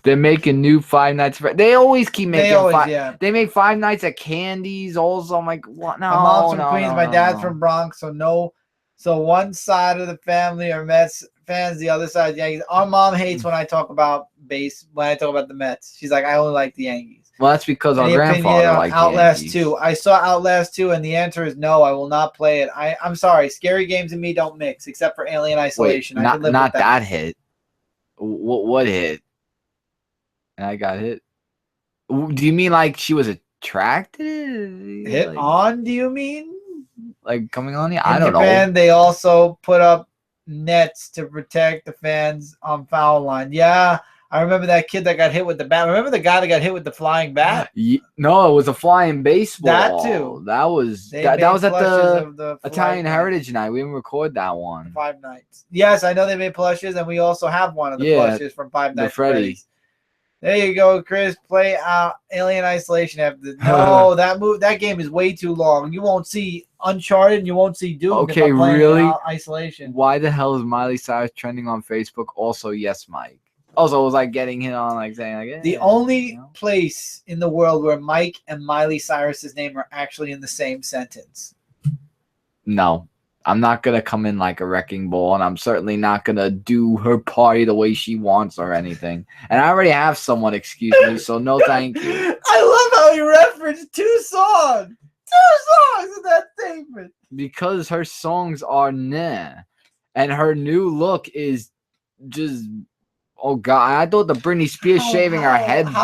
They're making new Five Nights. They always keep making Yeah. They make Five Nights at Candy's. Also, I'm like, what? No, My mom's from no, Queens. no, My no, dad's no. from Bronx. So no. So one side of the family are Mets fans. The other side Yankees. Our mom hates when I talk about when I talk about the Mets. She's like, I only like the Yankees. Well, that's because our Any grandfather opinion on liked Outlast Yankees. 2? I saw Outlast 2, and the answer is no. I will not play it. I'm sorry. Scary games and me don't mix, except for Alien Isolation. Wait, I can live not with that. that hit. What hit? And I got hit. Do you mean like she was attracted? Hit like, on? Do you mean? Like coming on you? In I don't Japan, know. they also put up nets to protect the fans on foul line. Yeah, I remember that kid that got hit with the bat. Remember the guy that got hit with the flying bat? No, it was a flying baseball. That too. That was They that made was at plushes of the Italian flag Heritage Night. We didn't record that one. Five Nights. Yes, I know they made plushes, and we also have one of the plushes from Five Nights at Freddy's. There you go, Chris. Play Alien Isolation after. No, that game is way too long. You won't see Uncharted and you won't see Doom. Okay, if I'm playing really? Isolation. Why the hell is Miley Cyrus trending on Facebook? Also, yes, Mike. Also, it was like getting hit on, like saying, like, The only place in the world where Mike and Miley Cyrus's name are actually in the same sentence. No. I'm not going to come in like a wrecking ball, and I'm certainly not going to do her party the way she wants or anything. And I already have someone, excuse me, so no thank you. I love how you referenced 2 songs. 2 songs in that statement. Because her songs are nah. And her new look is just, oh, God. I thought the Britney Spears shaving her head bald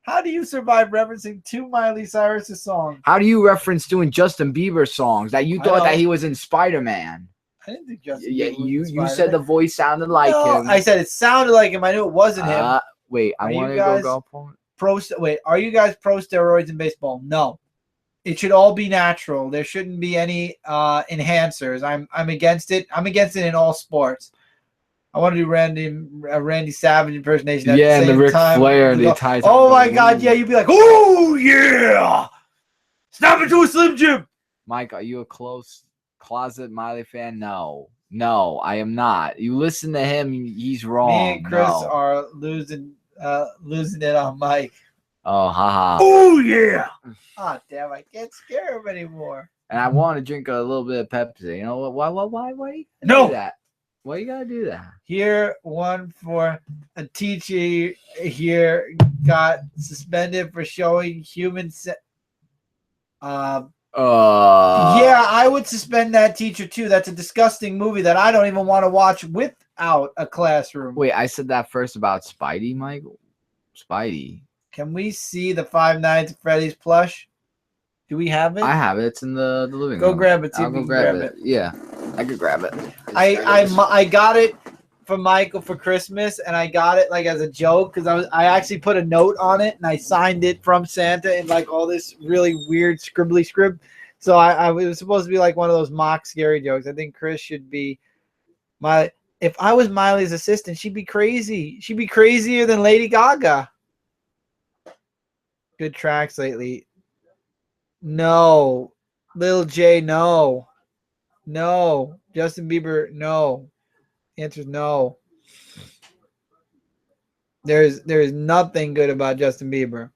How do you survive referencing 2 Miley Cyrus songs? How do you reference doing Justin Bieber songs that you thought that he was in Spider-Man? I didn't think Justin Bieber was in you said the voice sounded like him. I said it sounded like him. I knew it wasn't him. Wait, I want to go are you guys pro steroids in baseball? No. It should all be natural. There shouldn't be any enhancers. I'm against it. I'm against it in all sports. I want to do Randy Savage impersonation at the same time. and the Ric Flair and the Italian. Oh my God, yeah, you'd be like, oh yeah, snap into a Slim Jim. Mike, are you a closet Miley fan? No, I am not. You listen to him, he's wrong. Me and Chris are losing it on Mike. Oh, haha. Oh yeah. Oh damn, I can't scare him anymore. And I want to drink a little bit of Pepsi. You know what? Why you do that? Why you gotta do that? Here, one for a teacher here got suspended for showing human. Yeah, I would suspend that teacher too. That's a disgusting movie that I don't even want to watch without a classroom. Wait, I said that first about Spidey, Mike. Spidey. Can we see the Five Nights at Freddy's plush? Do we have it? I have it. It's in the living room. Go grab it. I'll go grab it. Yeah, I could grab it. I got it for Michael for Christmas, and I got it like as a joke because I actually put a note on it and I signed it from Santa in like all this really weird scribbly scrib. So it was supposed to be like one of those mock scary jokes. I think Chris should be if I was Miley's assistant, she'd be crazy. She'd be crazier than Lady Gaga. Good tracks lately. No. Lil J, no. No. Justin Bieber, no. The answer is no. There's nothing good about Justin Bieber.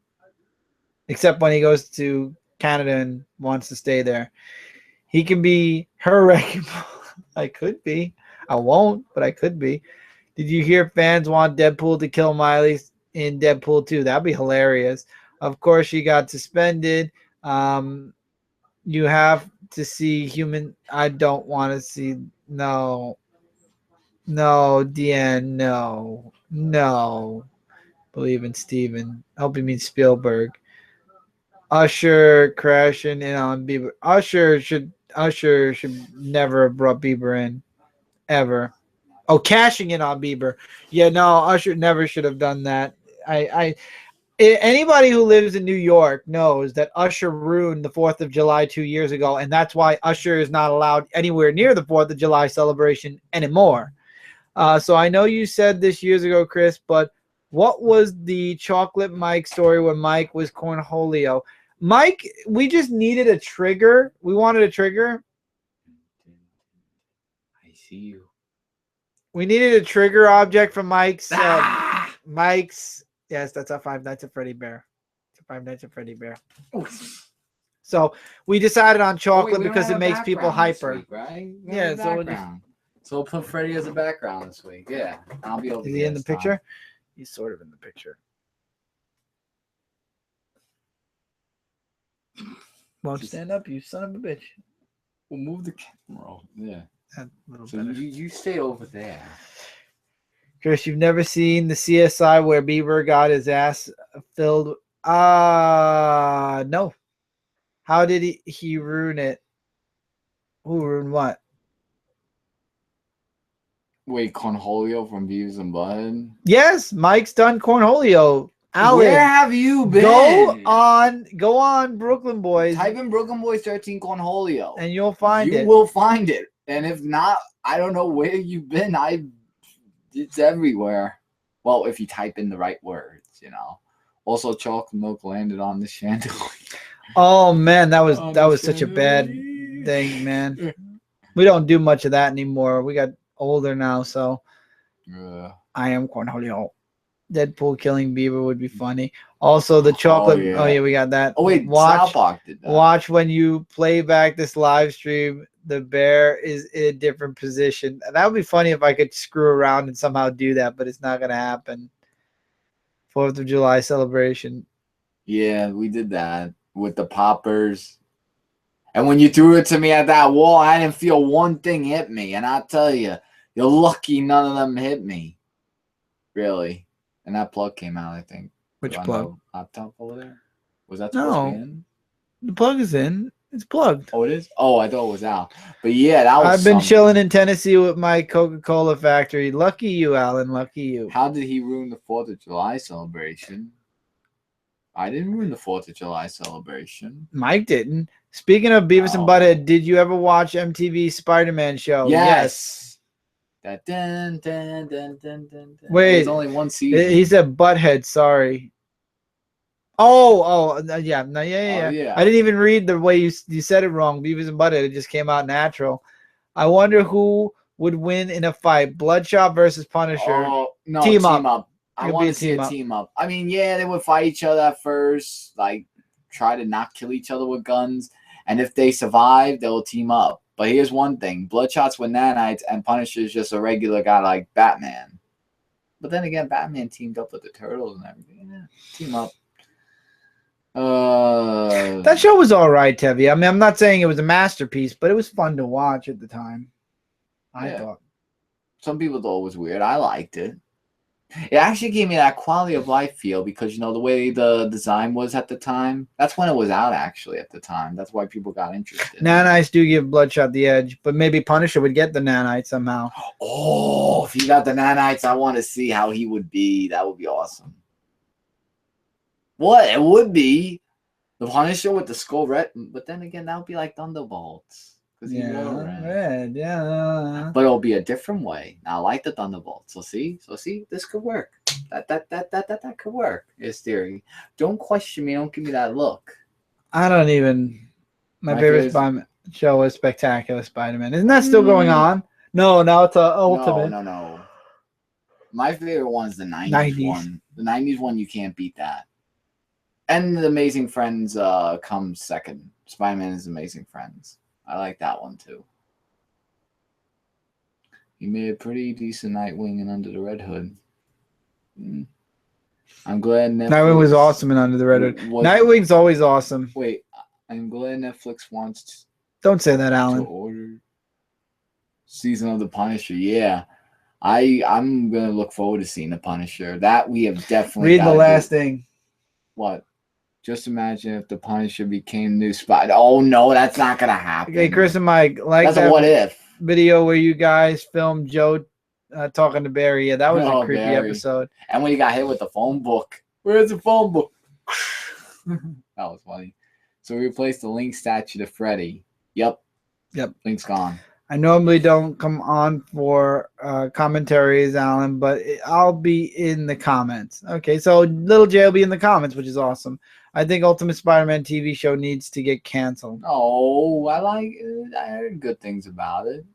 Except when he goes to Canada and wants to stay there. He can be her wrecking ball. I could be. I won't, but I could be. Did you hear fans want Deadpool to kill Miley in Deadpool 2? That'd be hilarious. Of course, she got suspended. You have to see human. I don't want to see. No, Deanne. No. Believe in Steven. I hope you mean Spielberg. Usher crashing in on Bieber. Usher should never have brought Bieber in, ever. Oh, cashing in on Bieber. Yeah, no, Usher never should have done that. Anybody who lives in New York knows that Usher ruined the 4th of July 2 years ago, and that's why Usher is not allowed anywhere near the 4th of July celebration anymore. So I know you said this years ago, Chris, but what was the Chocolate Mike story where Mike was Cornholio? Mike, we just needed a trigger. We wanted a trigger. I see you. We needed a trigger object from Mike's. Ah! Mike's. Yes, that's a Five Nights at Freddy bear. It's a Five Nights at Freddy bear. So we decided on chocolate because it makes people hyper. Week, right? Yeah, so we'll put Freddy as a background this week. Yeah, I'll be over. Is he in the picture? He's sort of in the picture. Won't stand up, you son of a bitch. We'll move the camera. Yeah. A little So better. you stay over there. Chris, you've never seen the CSI where Bieber got his ass filled? No. How did he ruin it? Who ruined what? Wait, Cornholio from Beavis and Butthead? Yes, Mike's done Cornholio. Alan, where have you been? Go on, Brooklyn Boys. Type in Brooklyn Boys 13 Cornholio. And you'll find it. You will find it. And if not, I don't know where you've been. It's everywhere. Well, if you type in the right words, you know. Also, chocolate milk landed on the chandelier. Oh man, that was such a bad thing, man. We don't do much of that anymore. We got older now, so I am Cornholio. Deadpool killing Bieber would be funny. Also, the chocolate. Oh yeah, we got that. Oh wait, South Park did that. Watch when you play back this live stream. The bear is in a different position. That would be funny if I could screw around and somehow do that, but it's not gonna happen. 4th of July celebration. Yeah, we did that with the poppers. And when you threw it to me at that wall, I didn't feel one thing hit me. And I'll tell you, you're lucky none of them hit me. Really. And that plug came out, I think. Which plug? Laptop over there? Was that supposed to be in? The plug is in. It's plugged. Oh, it is? Oh, I thought it was out. But yeah, that was I've been chilling in Tennessee with my Coca-Cola factory. Lucky you, Alan. Lucky you. How did he ruin the 4th of July celebration? I didn't ruin the 4th of July celebration. Mike didn't. Speaking of Beavis and Butthead, did you ever watch MTV Spider-Man show? Yes. That dun, dun, dun, dun, dun, dun. Wait. There's only one season. He said Butthead. Sorry. Yeah. No, yeah. I didn't even read the way you said it wrong. Beavis and Butthead. It just came out natural. I wonder who would win in a fight. Bloodshot versus Punisher. Oh, no, team up. I want to see a team up. I mean, yeah, they would fight each other at first, like try to not kill each other with guns. And if they survive, they'll team up. But here's one thing. Bloodshot's with nanites and Punisher's just a regular guy like Batman. But then again, Batman teamed up with the Turtles and everything. Yeah, team up. That show was all right, Tevi. I mean, I'm not saying it was a masterpiece, but it was fun to watch at the time. I thought. Some people thought it was weird. I liked it. It actually gave me that quality of life feel because, you know, the way the design was at the time. That's when it was out, actually, at the time. That's why people got interested. Nanites do give Bloodshot the edge, but maybe Punisher would get the nanites somehow. Oh, if he got the nanites, I want to see how he would be. That would be awesome. What? It would be the Punisher with the skull red. But then again, that would be like Thunderbolts. Red, yeah. But it'll be a different way. Now, I like the Thunderbolts. So see, this could work. That could work. Is theory. Don't question me. Don't give me that look. I don't even. My favorite Spider-Man show is Spectacular Spider-Man. Isn't that still going on? No, now it's Ultimate. No. My favorite one is the 90s one. The 90s one, you can't beat that. And the Amazing Friends comes second. Spider-Man is Amazing Friends. I like that one too. He made a pretty decent Nightwing and Under the Red Hood. I'm glad Netflix... Nightwing was awesome in Under the Red Hood. Nightwing's always awesome. Wait, I'm glad Netflix wants... Don't say that, Alan. To order Season of the Punisher. Yeah. I'm going to look forward to seeing the Punisher. That we have definitely... Read the last thing. What? Just imagine if the Punisher became new Spider. Oh no, that's not gonna happen. Okay, Chris and Mike, like that's a what if video where you guys filmed Joe talking to Barry. Yeah, that was a creepy episode. And when he got hit with the phone book, where's the phone book? That was funny. So we replaced the Link statue to Freddy. Yep. Link's gone. I normally don't come on for commentaries, Alan, but I'll be in the comments. Okay, so Little J will be in the comments, which is awesome. I think Ultimate Spider-Man TV show needs to get canceled. Oh, I like it. I heard good things about it.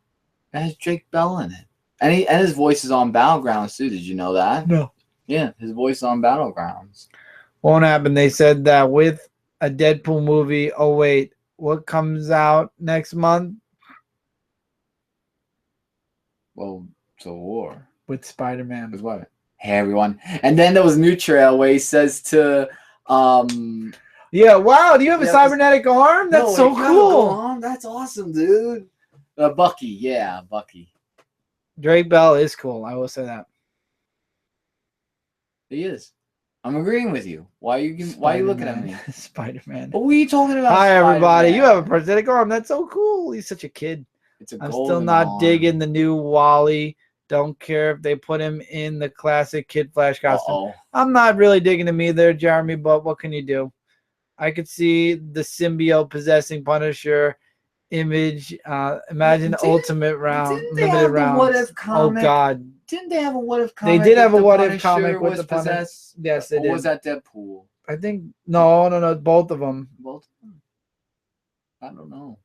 It has Drake Bell in it. And his voice is on Battlegrounds too. Did you know that? No. Yeah, his voice is on Battlegrounds. Won't happen. They said that with a Deadpool movie. Oh, wait. What comes out next month? Well, Civil War. With Spider-Man. With what? Hey, everyone. And then there was a new trail where he says to... Yeah, wow. Do you have a cybernetic arm? That's so cool. That's awesome, dude. Bucky. Yeah, Bucky. Drake Bell is cool. I will say that. He is. I'm agreeing with you. Why are you looking at me? Spider-Man. What were you talking about? Hi, everybody. You have a prosthetic arm. That's so cool. He's such a kid. I'm still not digging the new Wally. Don't care if they put him in the classic Kid Flash costume. I'm not really digging him either, Jeremy, but what can you do? I could see the symbiote possessing Punisher image. Imagine Ultimate Round, limited rounds. Oh, God. Didn't they have a what if comic? They did have a what if comic with the Punisher. Yes, they did. Or was that Deadpool? I think no, both of them. Both of them. I don't know.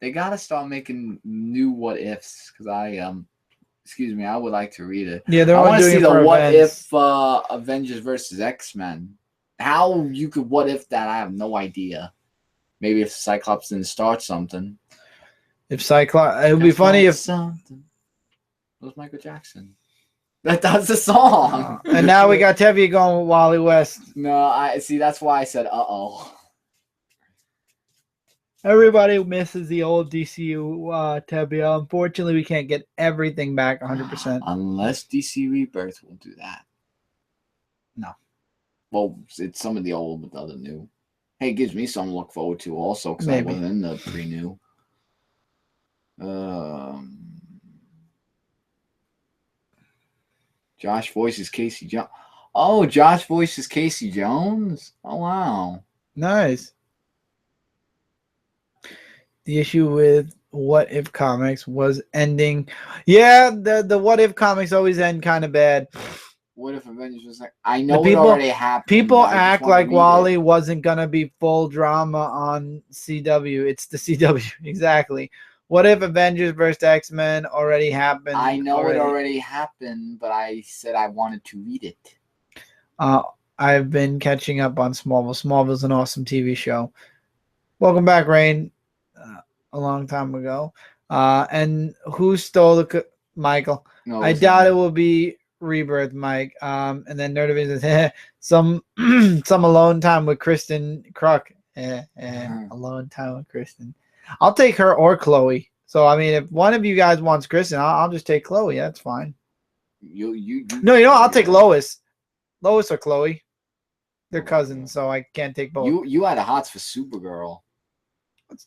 They gotta start making new what ifs because I would like to read it. Yeah, I want to see the what if Avengers versus X-Men. How you could what if that? I have no idea. Maybe if Cyclops didn't start something. If Cyclops, it would be funny if something. It was Michael Jackson. That's the song. And now we got Tevye going with Wally West. No, I see. That's why I said, "Uh-oh." Everybody misses the old DCU Tevye. Unfortunately, we can't get everything back 100%. Unless DC Rebirth will do that. No. Well, it's some of the old, but the other new. Hey, it gives me something to look forward to also because I wasn't in the pre-new. Josh voices Casey Jones. Oh, Josh voices Casey Jones? Oh, wow. Nice. The issue with What If comics was ending. Yeah, the What If comics always end kind of bad. What if Avengers was like, I know it already happened. People act like Wally wasn't going to be full drama on CW. It's the CW. Exactly. What if Avengers vs. X-Men already happened? I know it already happened, but I said I wanted to read it. I've been catching up on Smallville. Smallville's an awesome TV show. Welcome back, Rain. A long time ago. And who stole the Michael? No, I doubt it will be Rebirth, Mike. And then Nerdavision says, some alone time with Kristen Kruk. Alone time with Kristen. I'll take her or Chloe. So I mean, if one of you guys wants Kristen, I'll just take Chloe. That's fine. No, I'll take Lois. Lois or Chloe. They're cousins, so I can't take both. You had a hots for Supergirl.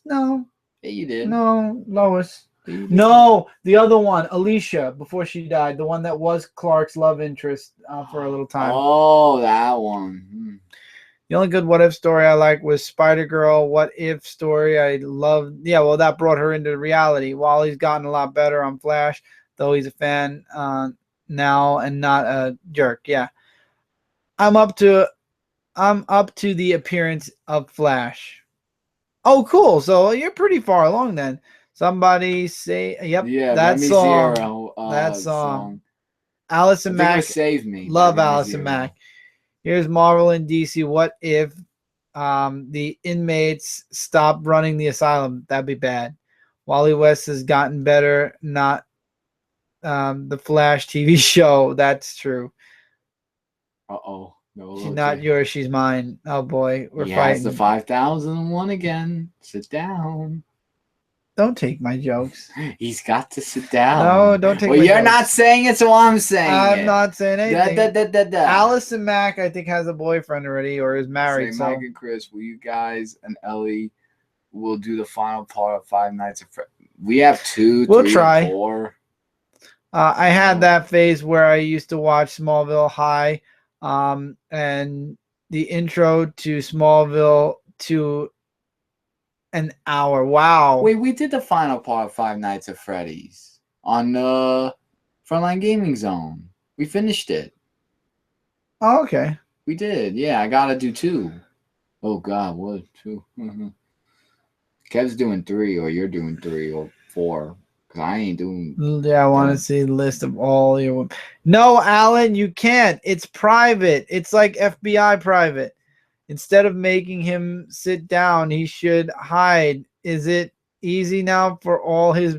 No. Yeah, you did. No, Lois. No, the other one, Alicia, before she died, the one that was Clark's love interest for a little time. Oh, that one. The only good What If story I like was Spider-Girl What If story. I loved. Yeah, well, that brought her into reality. Wally's gotten a lot better on Flash, though he's a fan now and not a jerk. Yeah, I'm up to the appearance of Flash. Oh, cool. So you're pretty far along then. Somebody say, yep, yeah, that song. That song. Allison Mack. Save me. Love Allison Mack. Here's Marvel and DC. What if the inmates stop running the asylum? That'd be bad. Wally West has gotten better, not the Flash TV show. That's true. Uh-oh. No, she's not yours. She's mine. Oh, boy. We're fighting. The 5001 again. Sit down. Don't take my jokes. He's got to sit down. No, don't take my jokes. Well, you're not saying it, so I'm saying I'm not saying anything. Allison Mack, I think, has a boyfriend already or is married. Mike and Chris, will you guys and Ellie will do the final part of Five Nights at Freddy's? We have 2, we'll 3, try. 4. I had that phase where I used to watch Smallville High, and the intro to Smallville to an hour. Wow. Wait, we did the final part of Five Nights at Freddy's on Frontline Gaming Zone. We finished it. Oh, okay. We did. Yeah, I gotta do 2. Oh God, what? 2? Kev's doing 3, or you're doing 3 or 4. Cause I ain't doing. Yeah, I want to that. see the list of all your. No, Alan, you can't. It's private. It's like FBI private. Instead of making him sit down, he should hide. Is it easy now for all his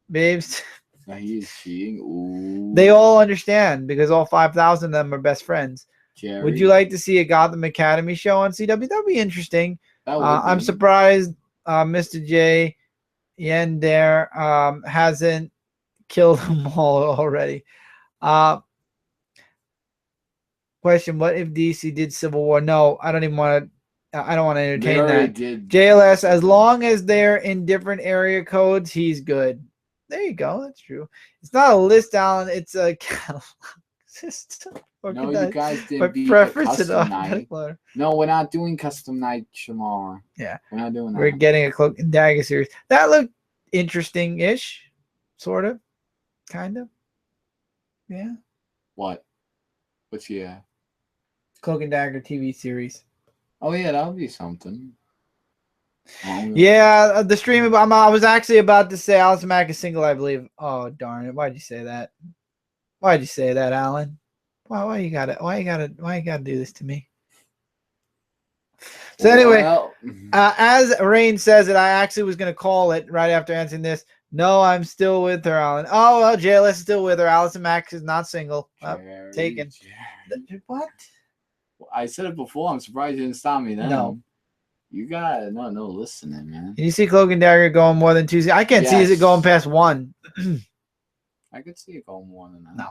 babes? Now he is cheating. Ooh. They all understand because all 5,000 of them are best friends. Jerry. Would you like to see a Gotham Academy show on CW? That'd be interesting. That would I'm be. surprised Mr. J. Yen there hasn't killed them all already. Question: what if DC did Civil War? No, I don't even want to. I don't want to entertain that. Did. JLS, as long as they're in different area codes, he's good. There you go. That's true. It's not a list, Alan. It's a catalog system. No, you guys didn't beat the preference custom night. No, we're not doing custom night tomorrow. Yeah, we're not doing that. We're getting a Cloak and Dagger series. That looked interesting-ish, sort of, kind of. Yeah. What? What's yeah? Cloak and Dagger TV series. Oh yeah, that would be something. Yeah, the stream. I was actually about to say Allison Mack is single, I believe. Oh darn it! Why'd you say that? Why'd you say that, Alan? Why you gotta do this to me? So anyway, as Rain says it, I actually was gonna call it right after answering this. No, I'm still with her, Alan. Oh well, JLS is still with her. Allison Mack is not single. Taken. What? I said it before. I'm surprised you didn't stop me then. No. You got no listening, man. Can you see Cloak and Dagger going more than 2? I can't see. Is it going past 1? I could see it going more than that. No.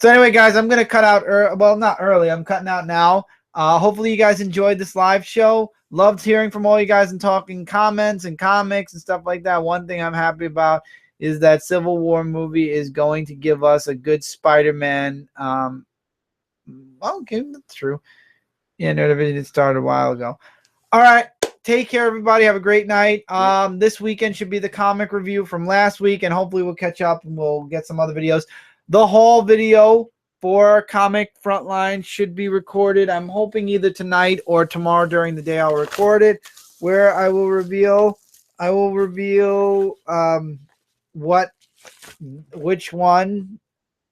So anyway, guys, I'm gonna cut out. Well, not early. I'm cutting out now. Hopefully, you guys enjoyed this live show. Loved hearing from all you guys and talking comments and comics and stuff like that. One thing I'm happy about is that Civil War movie is going to give us a good Spider-Man. Okay, that's true. Yeah, no, the video started a while ago. All right. Take care, everybody. Have a great night. This weekend should be the comic review from last week, and hopefully we'll catch up and we'll get some other videos. The haul video for Comic Frontline should be recorded. I'm hoping either tonight or tomorrow during the day I'll record it, where I will reveal which one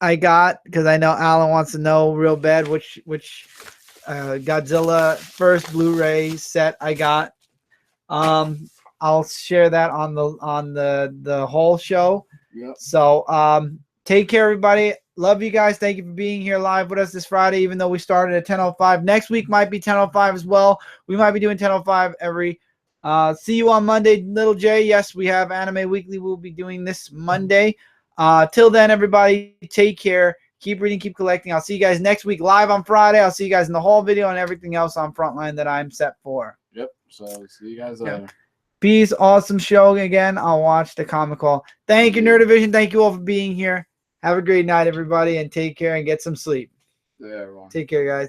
I got, because I know Alan wants to know real bad which Godzilla first Blu-ray set I got. I'll share that on the whole show. Yep. So take care, everybody. Love you guys. Thank you for being here live with us this Friday, even though we started at 10:05. Next week might be 10:05 as well. We might be doing 10:05 every. See you on Monday, Little J. Yes, we have Anime Weekly. We'll be doing this Monday. Till then, everybody, take care. Keep reading, keep collecting. I'll see you guys next week live on Friday. I'll see you guys in the whole video and everything else on Frontline that I'm set for. Yep. So see you guys later. Peace. Awesome show again. I'll watch the comic call. Thank you, Nerdivision. Thank you all for being here. Have a great night, everybody, and take care and get some sleep. Yeah, everyone. Take care, guys.